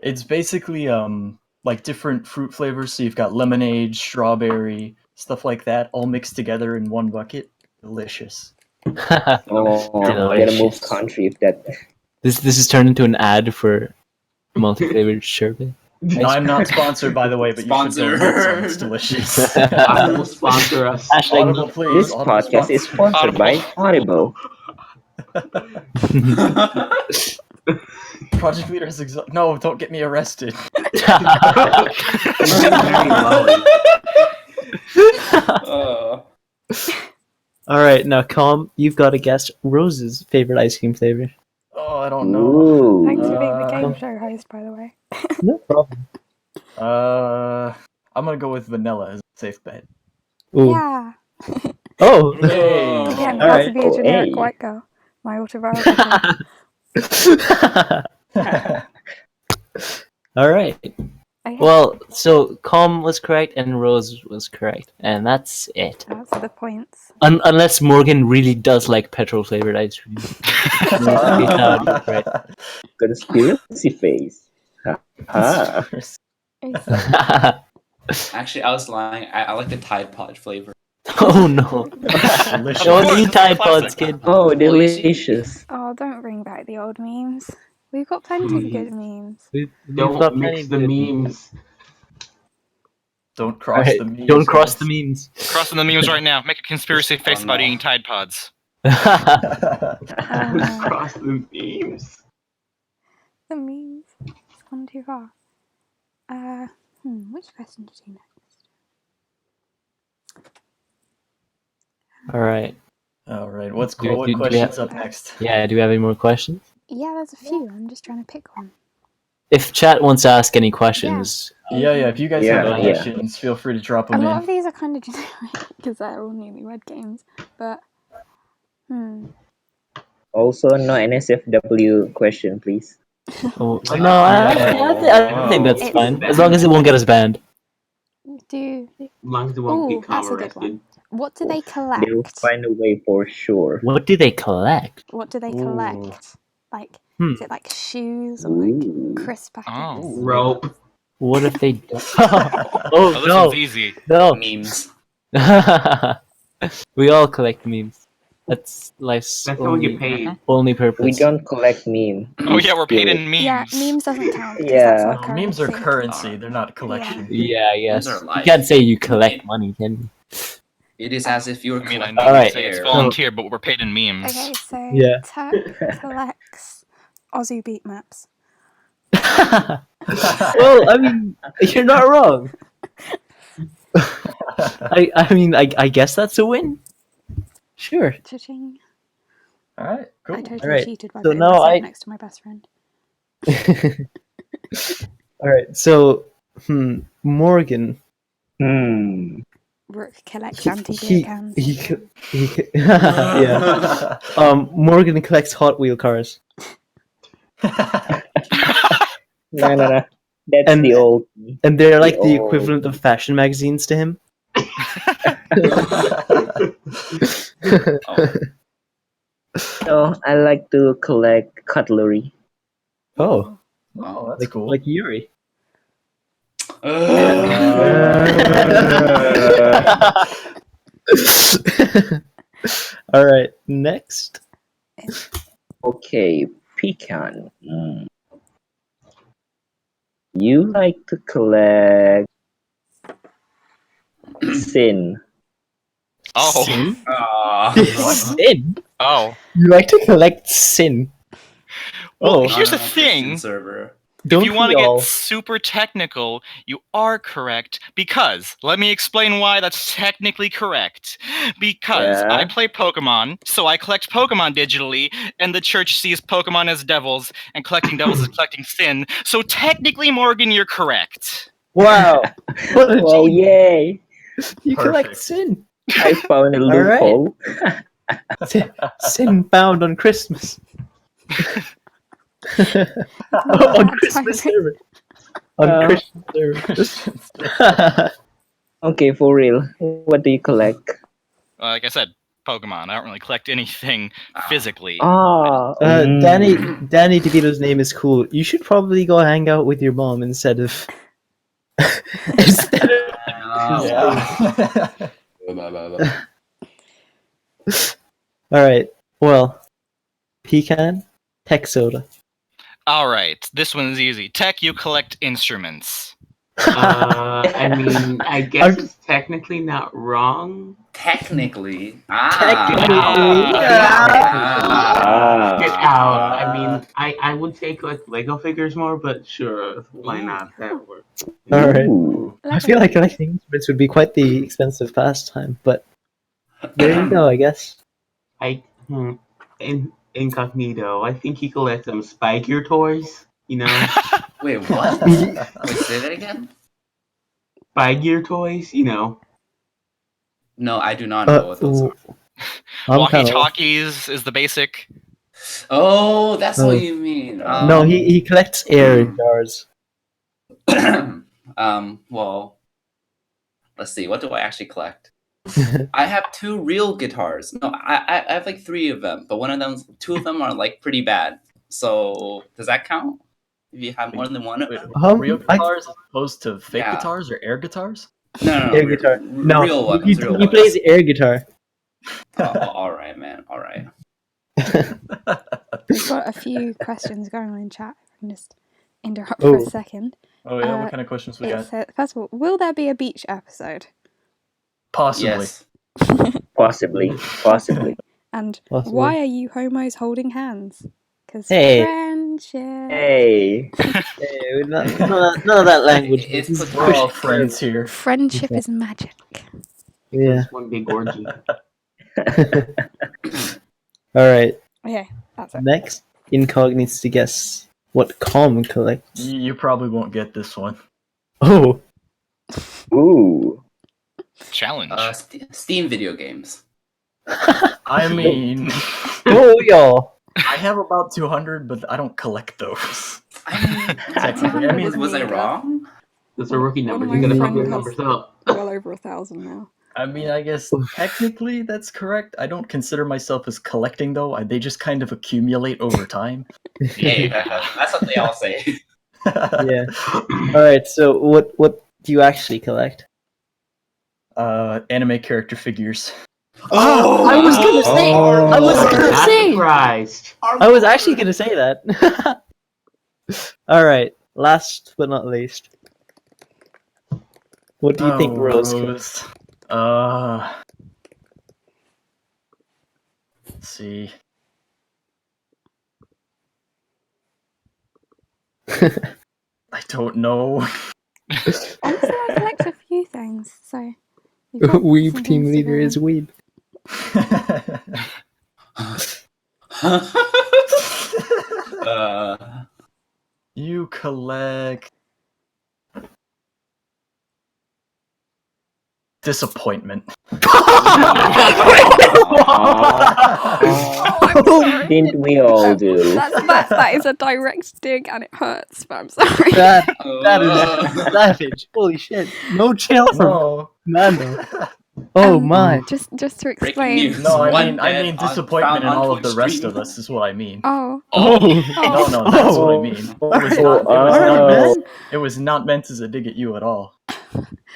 It's basically like different fruit flavors. So you've got lemonade, strawberry, stuff like that, all mixed together in one bucket. Delicious. Oh, I gotta move Delicious. country if that. This is turned into an ad for multi-flavored sherbet. No, I'm not sponsored, by the way, but you should go get some. It's delicious. Audible sponsor us. Audible, please. This Audible podcast is sponsor. sponsored by Audible. Project leader has no, don't get me arrested. All right, now Calm, you've got to guess Rose's favorite ice cream flavor. Oh, I don't know. Ooh. Thanks for being the game show host, by the way. No problem. I'm gonna go with vanilla as a safe bet. Ooh. Yeah. Oh. Hey. Again, All has right. to be a generic hey. white girl. My autobiography. All right. Okay, Well, so Calm was correct and Rose was correct, and that's it. that's the points. Unless Morgan really does like petrol flavored ice cream. Right. Conspiracy face. Ah. Actually, I was lying. I like the Tide Pod flavor. Oh no! Delicious. Don't eat Tide Pods, Classic. kid. Oh, delicious. Oh, don't bring back the old memes. We've got plenty of good memes. We've got Don't plenty mix of the good- memes. Don't cross Alright, the memes. don't cross the guys. memes. Crossing the memes right now. Make a conspiracy face Oh, about no. eating Tide Pods. Cross the memes. The memes. It's gone too far. Which question to do next? All right. All right, what's Do- what do- do we questions have- up next? Yeah. Do we have any more questions? Yeah, there's a few. I'm just trying to pick one. If chat wants to ask any questions, Yeah, if you guys Yeah, have any yeah. questions, feel free to drop A them lot in. of these are kind of generic because they're all Newlywed games. But, Also, no NSFW question, please. oh, no, I don't think that's It's- fine. As long as it won't get us banned. do As long as it won't Ooh, get that's a Calm good arrested. one. What do they They'll collect? find a way for sure. What do they collect? What do they Ooh. collect? Like, Hmm. is it like shoes or like Ooh. crisp packets? Oh. Rope. What if they? Oh, Oh this no, one's easy. no. Memes. We all collect memes. That's life's That's how we get paid. only purpose. We don't collect meme. Oh yeah, we're paid steal in memes. Yeah, memes doesn't count. 'cause Yeah. that's our No, memes are currency. currency, they're not collection. Yeah, yes. Those are You life. can't say you collect money, can you? It is as if you were I mean, I collecting know Alright. you say it's air. volunteer, but we're paid in memes. Okay, so Yeah. Turk collects Aussie beat maps. Well, I mean, you're not wrong. I guess that's a win. Sure. Cha-ching. All right, cool. I totally Alright, cheated by so putting now myself I- next to my best friend. All right. So, Morgan. Rook collects He, anti-beer cans. yeah. Morgan collects Hot Wheel cars. No. That's And- the old. And they're like the Oh. equivalent of fashion magazines to him. No, I like to collect cutlery. Oh, Oh, that's cool. like Yuri. All right, next. Okay, pecan. You like to collect sin. Oh. Sin? What? Sin? Oh. You like to collect sin? Well, Oh, here's the Christian thing. server. don't If you want we to all? get super technical, you are correct because let me explain why that's technically correct. Because Yeah. I play Pokemon, so I collect Pokemon digitally, and the church sees Pokemon as devils, and collecting devils is collecting sin. So technically, Morgan, you're correct. Wow! What a Oh, genius. yay! You collect Perfect. sin. I found a All right. loophole. Sin bound on Christmas. On Christmas server. On Uh, Christmas server. Okay, for real. What do you collect? Like I said, Pokemon. I don't really collect anything physically. Ah, Danny DeVito's name is cool. You should probably go hang out with your mom instead of instead of Yeah. All right. Well, pecan, tech soda. All right, this one's easy. Tech, you collect instruments. I mean, I guess it's technically not wrong. Technically. Technically. Get out. I mean, I would take like Lego figures more, but sure, why not? That works. All right. ooh. I feel like collecting instruments would be quite the expensive pastime, but there you go. I guess. Incognito. I think he collects some Spy Gear toys. You know, Wait, what? Wait, say that again? Spy Gear toys. You know. No, I do not know what those are. I'm kind of. Walkie-talkies is the basic. Oh, that's No. what you mean. No, he collects air jars. Well, let's see. What do I actually collect? I have 2 real guitars. No, I have like 3 of them, but 2 of them are like pretty bad. So does that count? If you have more than one of them? Real guitars as opposed to fake Yeah. guitars or air guitars? No, Air guitar. No, real ones. he real ones. plays air guitar. Oh, all right, man. All right. We've got a few questions going on in chat. I can just interrupt Oh. for a second. Oh yeah, what kind of questions we got? First of all, will there be a beach episode? Possibly. Yes. Possibly. And Possibly. why are you homos holding hands? Because Hey. friendship. Hey. Hey, none of that language. It's This is We're all push- friends here. Friendship is magic. Yeah. Just one big orgy. All right. Okay, that's it. Next, Incog needs to guess what Com collects. You probably won't get this one. Oh. Ooh. Challenge. Steam video games. I mean, Oh, y'all. I have about 200, but I don't collect those. I mean, Technically, I mean, was I wrong? Those are rookie One of numbers. my You gotta pump friends your has- numbers up. Well over 1,000 now. I mean, I guess technically that's correct. I don't consider myself as collecting though. They just kind of accumulate over time. Hey, that's what they all say. Yeah. All right. So, what do you actually collect? Anime character figures. Oh, I was gonna say. I was gonna Not say. surprised. I was actually gonna say that. All right. Last but not least, what do you think Rose collects? Let's see. I don't know. Honestly, I collect a few things, so. you've got Weeb some team things to leader go is Weeb. You collect disappointment. Didn't we all do? That is a direct dig and it hurts, but I'm sorry. That is savage. Holy shit. No chill from No. Mando. Oh my. Just to Breaking explain. news. No, I One mean dead disappointment in found on all of the Twitch rest stream. of us is what I mean. Oh. Oh. No, that's what I mean. It was not meant as a dig at you at all.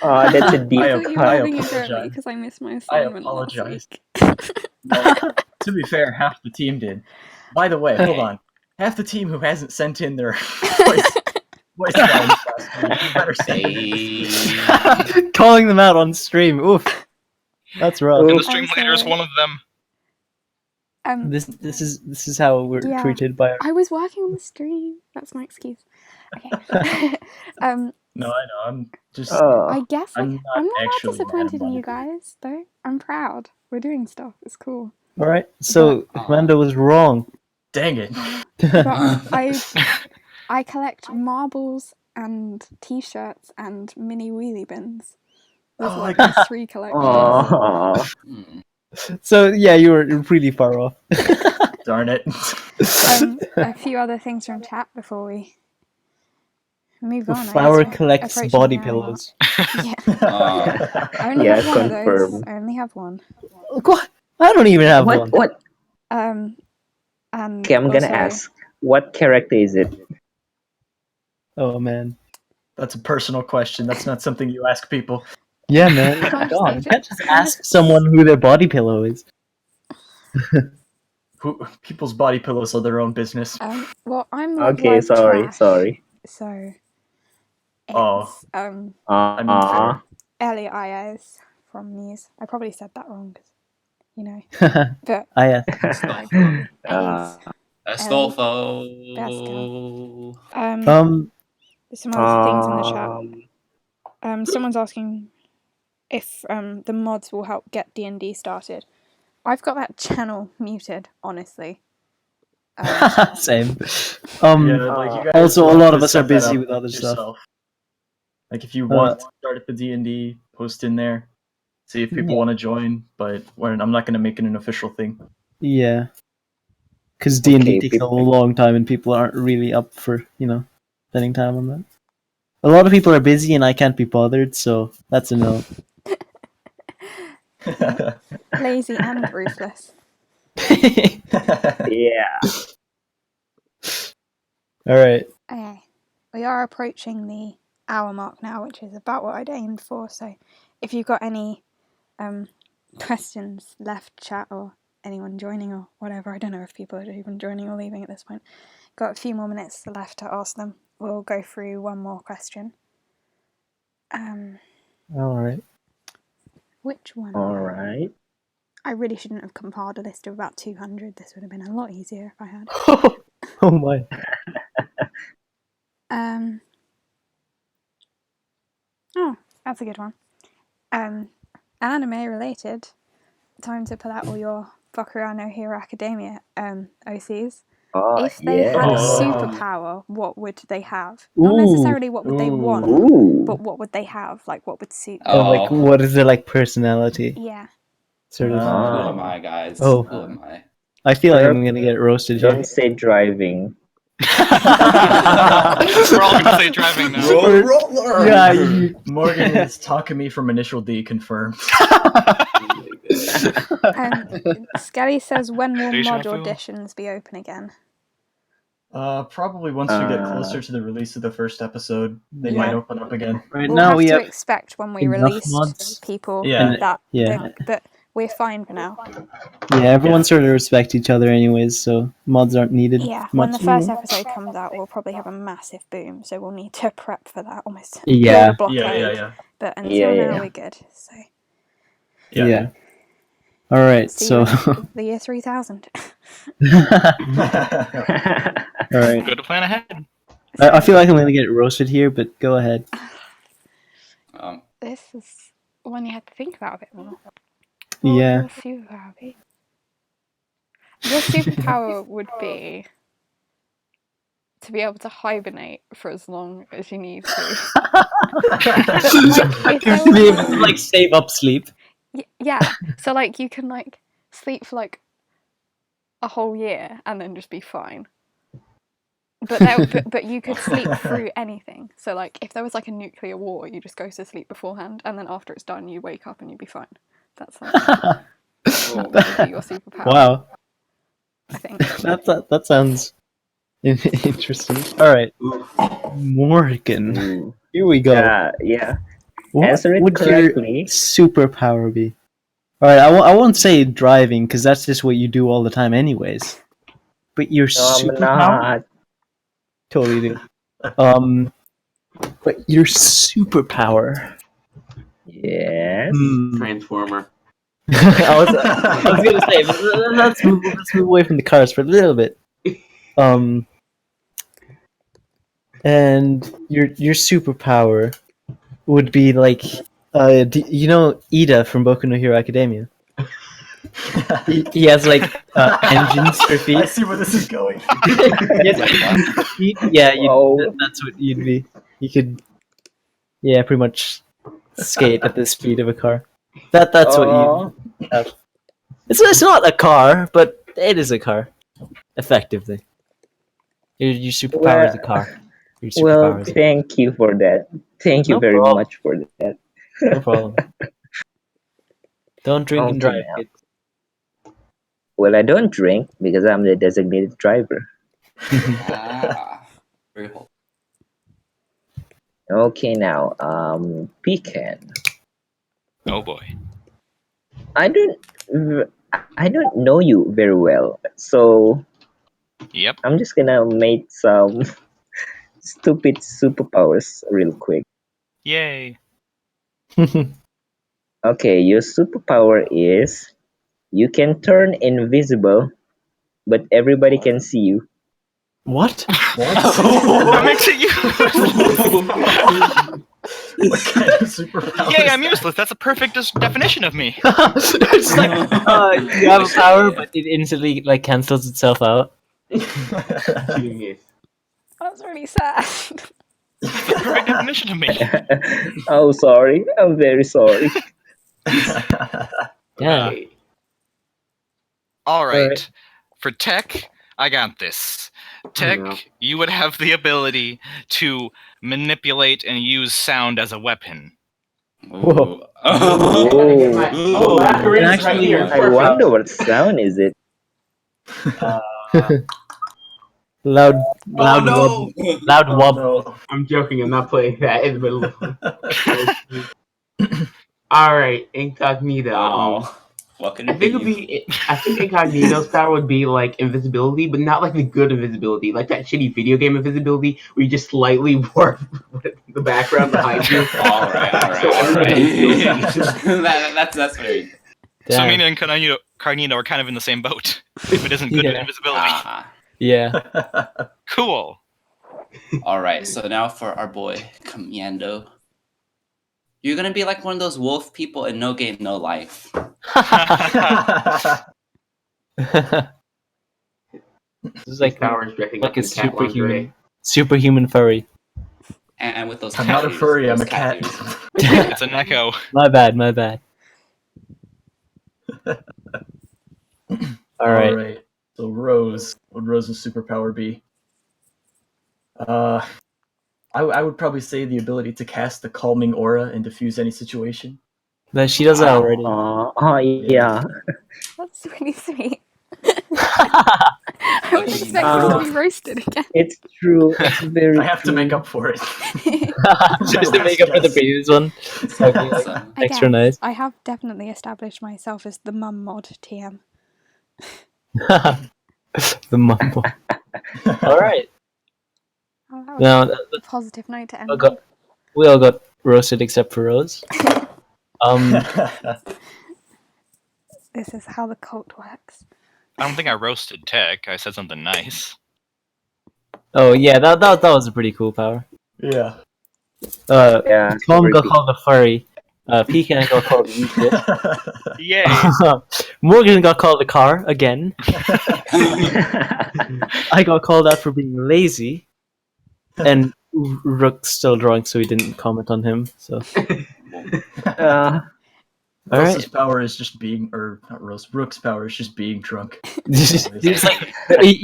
Oh, that's a deep I thought you were I holding it at me apologize. because I missed my I assignment last apologize. week. To be fair, half the team did. By the way, hold on. Half the team who hasn't sent in their voice lines last week, you better send it. Calling them out on stream. Oof. That's rough. And the Oof. stream I'm leader is sorry. one of them. This is how we're Yeah. treated by our I was working on the stream. That's my excuse. Okay. No, I know. I'm just. I guess I'm I'm not not that actually disappointed mad in you about guys, though. I'm proud. We're doing stuff. It's cool. Alright, so Mando was wrong. Dang it. But I collect marbles and T-shirts and mini wheelie bins. There's Oh, like my these 3 collections. Aww. So yeah, you're really far off. Darn it. A few other things from chat before we Move on. I Flower guess we're collects approaching body the hour mark. pillows. Yeah. I only Yeah, have one of those. confirm. I only have one. What? I don't even have one. What? And Okay, I'm gonna also, ask. What character is it? Oh man. That's a personal question. That's not something you ask people. Yeah, man. Can't God, just you can't just kind of- ask someone who their body pillow is. People's body pillows are their own business. Well, I'm like Okay, sorry. so it's Oh. Uh, I mean, fair. Elias from Muse. I probably said that wrong, 'cause, you know. But I Astolfo. A's. Astolfo. There's some other things in the chat. Someone's asking if the mods will help get D&D started. I've got that channel muted, honestly. Same. You guys Also, a will lot have of to us are set that busy up with other stuff. yourself. Like if you want to start at the D&D, post in there, see if people want to join. But I'm not going to make it an official thing. Yeah. Because D&D Okay, takes a people. long time and people aren't really up for, spending time on that. A lot of people are busy and I can't be bothered, so that's a no. Lazy and ruthless. Yeah. Alright. Okay. We are approaching the hour mark now, which is about what I'd aimed for. So if you've got any questions left, chat, or anyone joining or whatever, I don't know if people are even joining or leaving at this point. Got a few more minutes left to ask them. We'll go through one more question. Alright. Which one? Alright. I really shouldn't have compiled a list of about 200. This would have been a lot easier if I had. Oh my. Oh, that's a good one. Anime related. Time to pull out all your Boku no Hero Academia OCs. Oh, If they yeah. had a Oh. superpower, what would they have? Not necessarily what would they want, Ooh. but what would they have? Like what would suit them? Oh, like, what is their, personality? Yeah. Sort of. Who Ah. am I, guys? Oh. Who am I? I feel like I'm gonna get roasted here. Don't say driving. We're all gonna say driving now. Yeah, you... Morgan is Takumi from Initial D confirmed. Skelly says, when will Deja mod vu. auditions be open again? Probably once we get closer to the release of the first episode, they Yeah. might open up again. Right We'll now have we to have expect when we enough release mods. people Yeah. but we're fine for now. Yeah, everyone sort of respect each other anyways, so mods aren't needed Yeah, much when the first anymore. episode comes out, we'll probably have a massive boom, so we'll need to prep for that almost. Yeah. Build a blockade. Yeah. But until Yeah. now, we're good. So Yeah. Alright, see so... you in the year 3000. Alright. Good to plan ahead. I feel like I'm gonna get roasted here, but go ahead. This is one you had to think about a bit more. Yeah. What would your superpower be? Your superpower would be to be able to hibernate for as long as you need to. If there was, Be able to, save up sleep. yeah, so you can sleep for a whole year and then just be fine. But you could sleep through anything. So if there was a nuclear war, you just go to sleep beforehand, and then after it's done, you wake up and you'd be fine. That's that would be your superpower. Wow. I think. That sounds interesting. Alright. Morgan. Ooh. Here we go. Yeah. What Answer it would correctly. your superpower be? Alright, I won't say driving, because that's just what you do all the time anyways. But your No, I'm superpower? not. Totally do. But your superpower. Yes. Transformer. I was gonna say, but let's move away from the cars for a little bit. And your superpower would be Ida from Boku no Hero Academia. He has engines for feet. I see where this is going. That's what you'd be. You could, pretty much skate at the speed of a car. That's what you have. It's not a car, but it is a car, effectively. Your superpower is a car. your Well, superpowers. thank you for that. Thank you No very problem. much for that. No problem. Don't drink and Okay, drive, now. kids. Well, I don't drink because I'm the designated driver. Ah, very whole. Okay, now, Pecan. Oh boy. I I don't know you very well, so Yep. I'm just gonna make some stupid superpowers real quick. Yay. Okay, your superpower is you can turn invisible, but everybody can see you. What? That makes it useless. What kind of superpower? Yay, is I'm that? useless. That's a perfect definition of me. It's like you have a power, but it instantly like cancels itself out. Genius. That's really sad. That's a perfect definition of me. Oh, sorry. I'm very sorry. Yeah. Okay. All right. Alright. For Tech, I got this. Oh, Tech, no. you would have the ability to manipulate and use sound as a weapon. Whoa. Whoa. Laughter is right Actually, here. I Perfect. wonder what sound is it. Loud Oh no! loud Oh, wob. no. I'm joking. I'm not playing that in the middle of. All right, Incognito. Oh, what can I it think be? I think Incognito's power would be like invisibility, but not like the good invisibility, like that shitty video game invisibility where you just slightly warp the background behind you. All right. So everybody That's very. So Damn. me and Carnino are kind of in the same boat. If it isn't good Yeah. with invisibility. Ah. Yeah. Cool. All right. So now for our boy Commando. You're gonna be like one of those wolf people in No Game No Life, This is like Powers dressing like up a in cat lingerie. superhuman furry. and with those. I'm cat not a ears, furry, I'm those a cat. ears. It's an echo. My bad. All right. Alright. So Rose. What would Rose's superpower be? I would probably say the ability to cast a calming aura and diffuse any situation. But she does that already. Yeah. That's really sweet. I was expecting to be roasted again. It's true. It's very I have to true. make up for it. Just to make up for the previous one. Okay, like, Awesome. extra Again, nice. I have definitely established myself as the mum mod TM. The mumble. All right. Oh, that was Now a positive note to end we all got roasted except for Rose. This is how the cult works. I don't think I roasted Tech. I said something nice. Oh yeah, that was a pretty cool power. Yeah. Yeah. Tom very got good. called a furry. Pecan got called a useless. Yay. Morgan got called a car again. I got called out for being lazy, and Rook's still drunk, so he didn't comment on him. So Uh, all Rose's right, power is just being, or not Rose. Rook's power is just being drunk. it's like he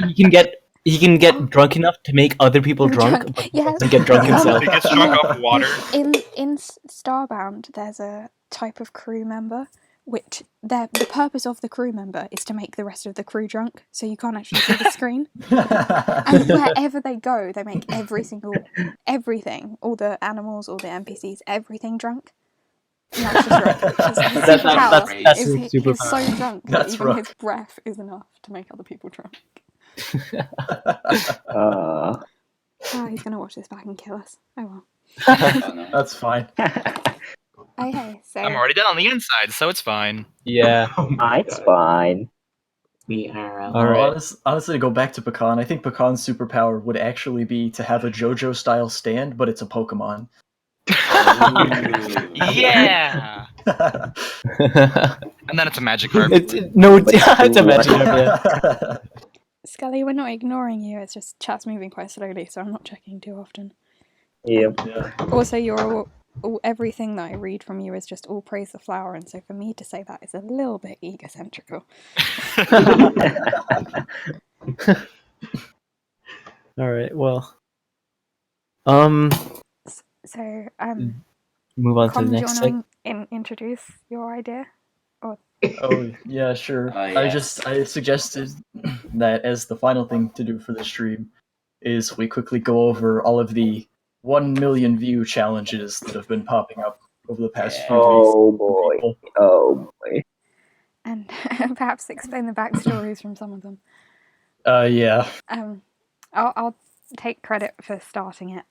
can get drunk enough to make other people drunk, but he Yeah. doesn't get drunk himself. He gets drunk off water. In Starbound, there's a type of crew member which the purpose of the crew member is to make the rest of the crew drunk, so you can't actually see the screen. And wherever they go, they make everything, all the animals, all the NPCs, everything drunk. And that's just Rook. His superpower that's is his he's superpower. so drunk that That's even Rook. his breath is enough to make other people drunk. uh, Oh, he's gonna watch this back and kill us. Oh well. Oh, no. That's fine. Okay, so I'm already done on the inside, so it's fine. Yeah. Oh my it's God. fine. We are. All right. Honestly, to go back to Pecan, I think Pecan's superpower would actually be to have a JoJo style stand, but it's a Pokemon. Yeah. And then it's a magic card. it's a magic idea. Scully, we're not ignoring you. It's just chat's moving quite slowly, so I'm not checking too often. Yep. Yeah. Also, everything that I read from you is just all praise the flower, and so for me to say that is a little bit egocentrical. All right. Well, Um, So, move on to Com, the do you next want to introduce your idea? Oh yeah, sure. Yes. I suggested that as the final thing to do for the stream is we quickly go over all of the 1 million view challenges that have been popping up over the past few days. Oh boy. People. Oh boy. And perhaps explain the backstories from some of them. Yeah. I'll take credit for starting it.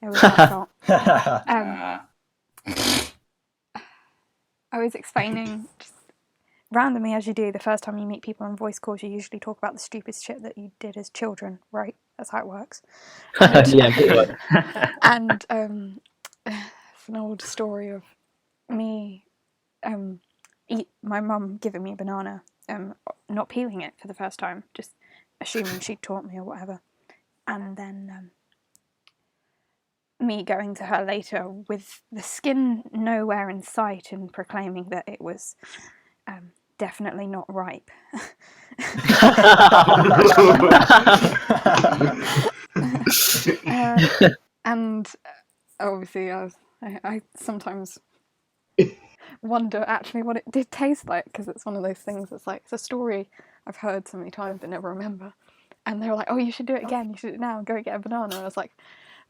It was my fault. Uh, I was explaining just randomly, as you do, the first time you meet people on voice calls, you usually talk about the stupid shit that you did as children, right? That's how it works. Yeah, pretty much. And it's an old story of me, my mum giving me a banana, not peeling it for the first time, just assuming she'd taught me or whatever, and then me going to her later with the skin nowhere in sight and proclaiming that it was definitely not ripe. And obviously I sometimes wonder actually what it did taste like, because it's one of those things that's like, it's a story I've heard so many times but never remember. And they were like, oh, you should do it again, you should do it now, go get a banana. And I was like,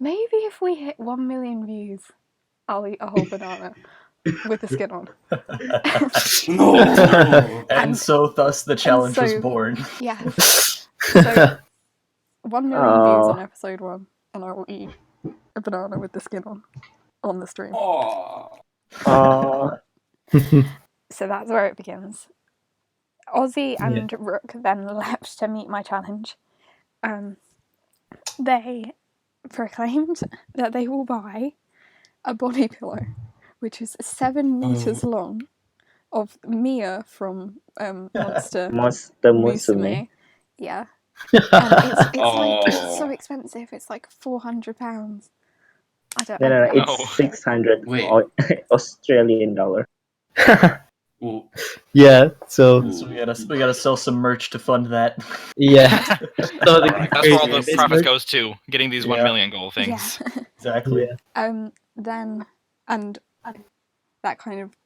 maybe if we hit 1 million views, I'll eat a whole banana with the skin on. no. And so thus the challenge was born. Yeah. So 1 million views on episode 1, and I will eat a banana with the skin on the stream. Oh. So that's where it begins. Ozzy and Rook then left to meet my challenge. They proclaimed that they will buy a body pillow, which is 7 meters long, of Mia from Monster Musume. Yeah. And it's like so expensive. It's like £400. I don't know. No, it's 600 Australian dollar. Yeah, so So we gotta sell some merch to fund that. yeah. So That's where all the profit goes to, getting these 1 million goal things. Yeah. Exactly. Then and that kind of,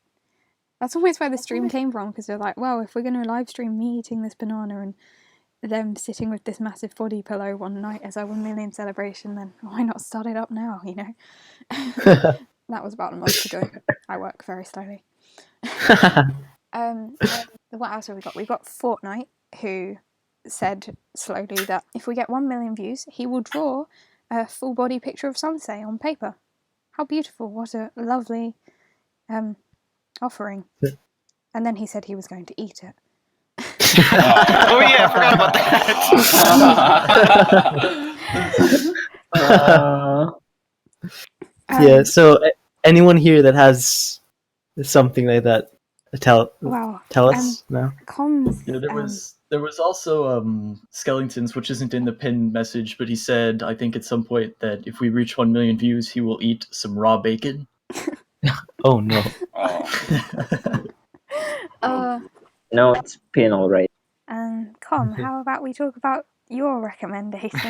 that's always where the stream came from, because they're like, well, if we're going to live stream me eating this banana and them sitting with this massive body pillow one night as our 1 million celebration, then why not start it up now, you know? That was about a month ago. I work very slowly. What else have we got? We've got Fortnite, who said slowly that if we get 1 million views, he will draw a full body picture of Sansei on paper. How beautiful, what a lovely offering. And then he said he was going to eat it. Oh yeah, I forgot about that. Yeah, so anyone here that has something like that, tell us now. Comms. There was also Skellingtons, which isn't in the pinned message, but he said, I think at some point, that if we reach 1 million views, he will eat some raw bacon. Oh no. No, it's pin alright. Com, how about we talk about your recommendation?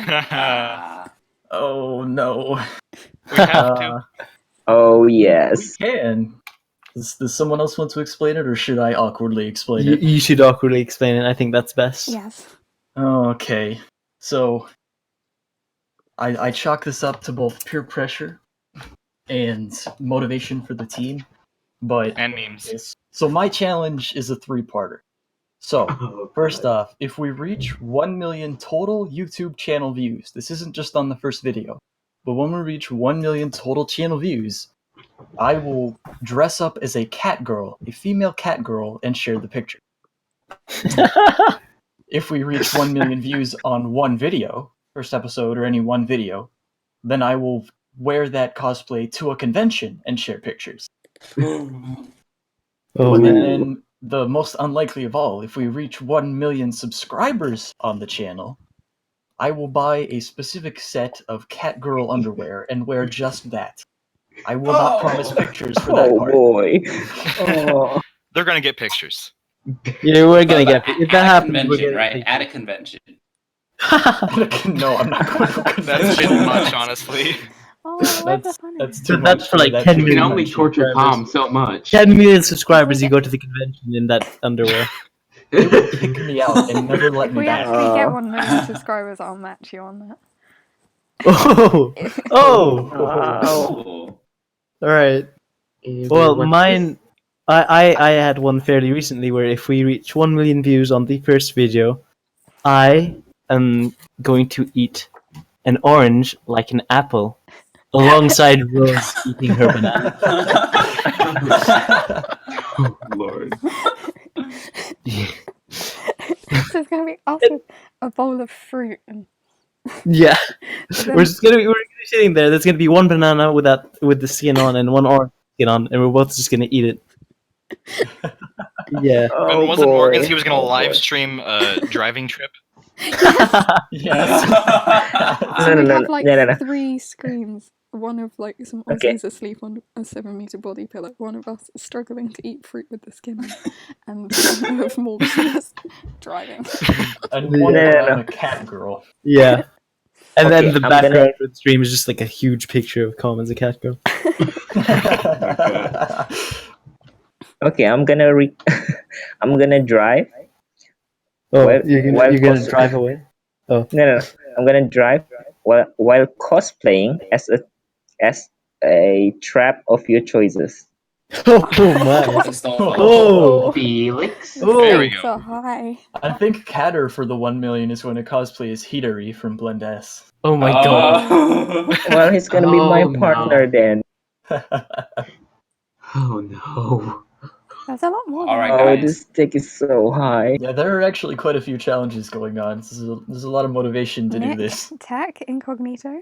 Oh no. We have to. Oh yes. We can. Does someone else want to explain it, or should I awkwardly explain it? You should awkwardly explain it. I think that's best. Yes. Okay. So, I chalk this up to both peer pressure and motivation for the team. And memes. So my challenge is a 3-parter. So, first off, if we reach 1 million total YouTube channel views, this isn't just on the first video, but when we reach 1 million total channel views, I will dress up as a cat girl, a female cat girl, and share the picture. If we reach 1 million views on one video, first episode or any one video, then I will wear that cosplay to a convention and share pictures. Oh, And man. then the most unlikely of all, if we reach 1 million subscribers on the channel, I will buy a specific set of cat girl underwear and wear just that. I will not promise pictures for that part. Boy. Oh. They're gonna get pictures. Yeah, we're gonna get if that happens. We're Convention, gonna right? At a convention. No, I'm not going to convention. That's a bit much, honestly. Oh, where's the That's fun in that's it? too That's much. for, like, That's 10 You too can million only much. torture subscribers. Tom so much. 10 million subscribers, you go to the convention in that underwear. They would kick me out and never let If me we back. actually get 1 million subscribers, I'll match you on that. Oh! Oh! Oh. Alright. Well, mine... I had one fairly recently where if we reach 1 million views on the first video, I am going to eat an orange like an apple, alongside Rose eating her banana. Oh, Lord. So it's gonna be us with a bowl of fruit and Yeah, then- we're gonna be sitting there. There's gonna be one banana with the skin on and one orange skin on, and we're both just gonna eat it. Yeah. Oh, And wasn't boy. Morgan's he was gonna Oh, live boy. stream a driving trip? Yes. So No, we no, have no, like no, no, no. 3 screens. One of like some Okay. Aussies asleep on a 7-meter body pillow. One of us struggling to eat fruit with the skin on, and one of Morgan just driving. And Yeah. one No, no, I'm no. a cat girl. Yeah. And Okay, then the I'm background gonna- for the stream is just like a huge picture of Calm as a cat girl. Okay, I'm gonna I'm gonna drive. Oh, Well- you're well, gonna cos- drive away? No, no, no. I'm gonna drive while cosplaying as a trap of your choices. Oh my! Oh, Felix. The There we stakes go. are high. I think Catter for the 1 million is going to cosplay as Heatery from Blend S. oh my god! Well, he's gonna be my Oh, no. partner then. Oh no. There's a lot more. All right, than Oh, that. guys. this stick is so high. Yeah, there are actually quite a few challenges going on. There's a lot of motivation to do Nick, this. Tech, Incognito.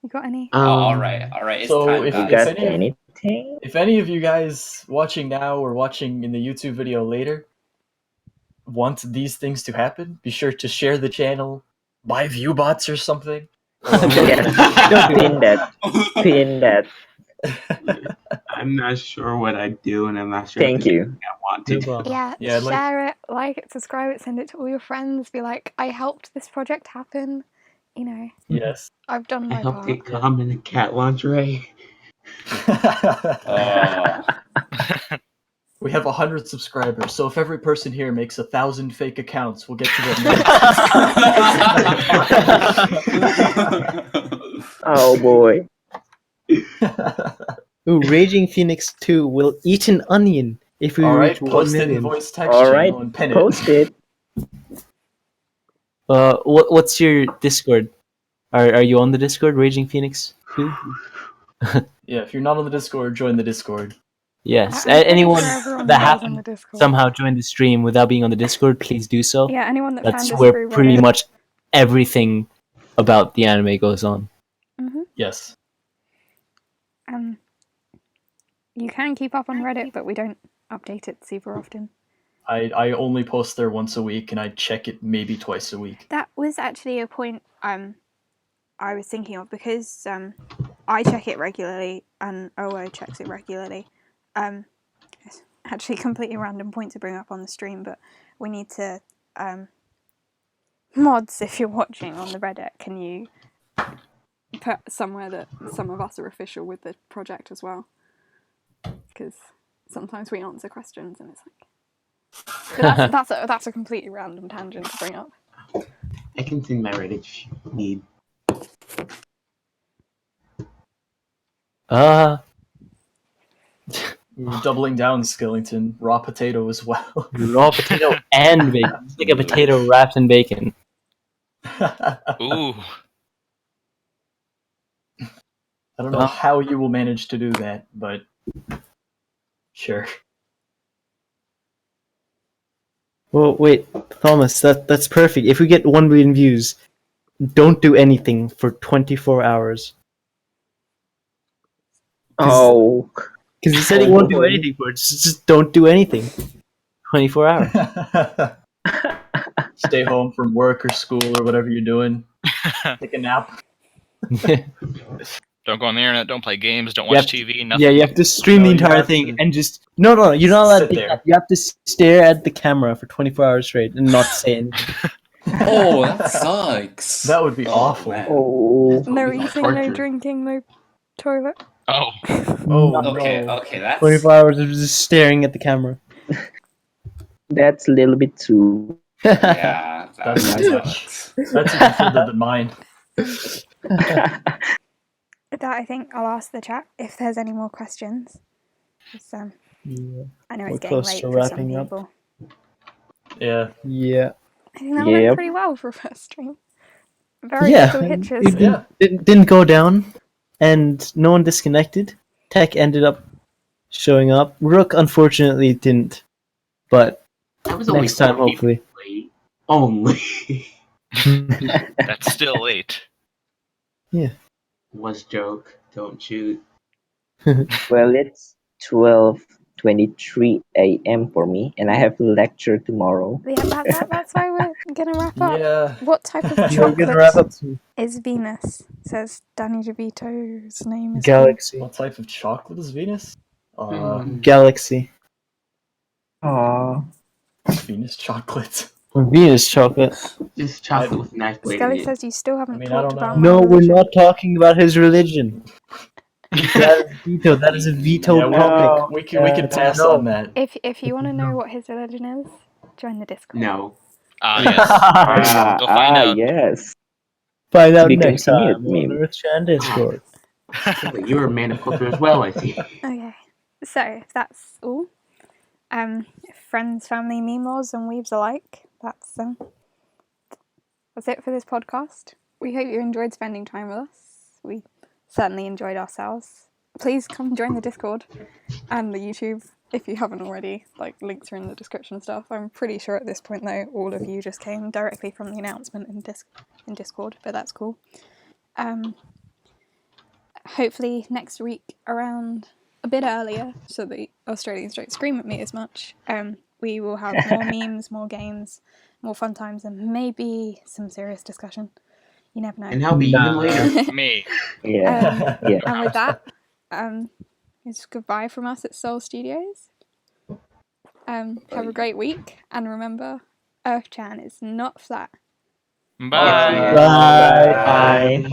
You got any? All right. It's So time, if You guys. got anything? If any of you guys watching now or watching in the YouTube video later want these things to happen, be sure to share the channel, buy view bots or something. Yeah. Pin that. Pin that. I'm not sure what I do, and I'm not sure. Thank you. I want to. do. Yeah, Yeah, like- share it, like it, subscribe it, send it to all your friends. Be like, I helped this project happen. You know, Yes. I've done I my helped part. get Calm in a cat lingerie. We have 100 subscribers, so if every person here makes 1,000 fake accounts, we'll get to that. Oh boy. Ooh, Raging Phoenix 2 will eat an onion if we Alright, reach 1 post it in million. voice text All right, channel and pin it. post it. What's your Discord? Are you on the Discord, Raging Phoenix 2? Yeah, if you're not on the Discord, join the Discord. Yes. I'm pretty Anyone sure everyone that knows on happened the Discord. somehow join the stream without being on the Discord, please do so. Yeah, anyone that That's found us where through pretty Reddit. much everything about the anime goes on. Yes. You can keep up on Reddit, but we don't update it super often. I only post there once a week, and I check it maybe twice a week. That was actually a point I was thinking of, because I check it regularly and OO checks it regularly. It's actually a completely random point to bring up on the stream, but we need to mods, if you're watching on the Reddit, can you put somewhere that some of us are official with the project as well? Because sometimes we answer questions and it's like, but that's a completely random tangent to bring up. I can send my Reddit if you need. We're doubling down, Skellington. Raw potato as well. Raw potato and bacon. It's like a potato wrapped in bacon. Ooh. I don't know how you will manage to do that, but sure. Well, wait, Thomas, that's perfect. If we get 1 million views, don't do anything for 24 hours. Oh. Because you said you won't do anything for it. Just don't do anything. 24 hours. Stay home from work or school or whatever you're doing. Take a nap. Don't go on the internet. Don't play games. Don't You watch have TV. Nothing. Yeah, you have to stream No, the you entire have thing to and just... No, you're not allowed sit to... there. You have to stare at the camera for 24 hours straight and not say anything. Oh, that sucks. That would be awful. Man. Oh, No be like eating, no torture. drinking, no toilet. Oh, Oh Okay, no. okay, that's 24 hours of just staring at the camera. that's a little bit too. yeah, that That's too much. sucks. That's even further than mine. With that, I think I'll ask the chat if there's any more questions. 'Cause, Yeah. I know We're it's getting close late to for some wrapping up. people. Yeah. Yeah. I think that went Yep. pretty well for a first stream. Very Yeah. little hitches. It didn't go down, and no one disconnected. Tech ended up showing up. Rook, unfortunately, didn't. But That was only next time, 4 people hopefully. late. Only. that's still late. Was joke. Don't shoot. Well, it's 12:23 a.m. for me, and I have a lecture tomorrow. Yeah, that's why we're gonna wrap up. Yeah. What type of We're gonna wrap chocolate up to is Venus? Says Danny DeVito's name is Galaxy. What type of chocolate is Venus? Galaxy. Aww. Venus chocolate. Venus chocolate. Just chocolate with a nice blade Skelly in it. says you still haven't I mean, I talked don't about know. my No, we're religion. not talking about his religion. That is veto. That is a vetoed Yeah, topic. we can pass no. on that. If you want to know what his religion is, join the Discord. No. Yes. Go find out. Yes. Find To out be next time continued, on meme. Earthchan Discord. Skelly, you're a man of culture as well, I see. Okay, so if that's all, friends, family, meme laws, and weaves alike. That's it for this podcast. We hope you enjoyed spending time with us. We certainly enjoyed ourselves. Please come join the Discord and the YouTube if you haven't already. Like, links are in the description and stuff. I'm pretty sure at this point though, all of you just came directly from the announcement in Discord, but that's cool. Hopefully next week around a bit earlier, so the Australians don't scream at me as much. We will have more memes, more games, more fun times, and maybe some serious discussion. You never know. And I'll be even later. Me. Yeah. Yeah. And with that, it's goodbye from us at Soul Studios. Have a great week, and remember, Earthchan is not flat. Bye. Bye. Bye.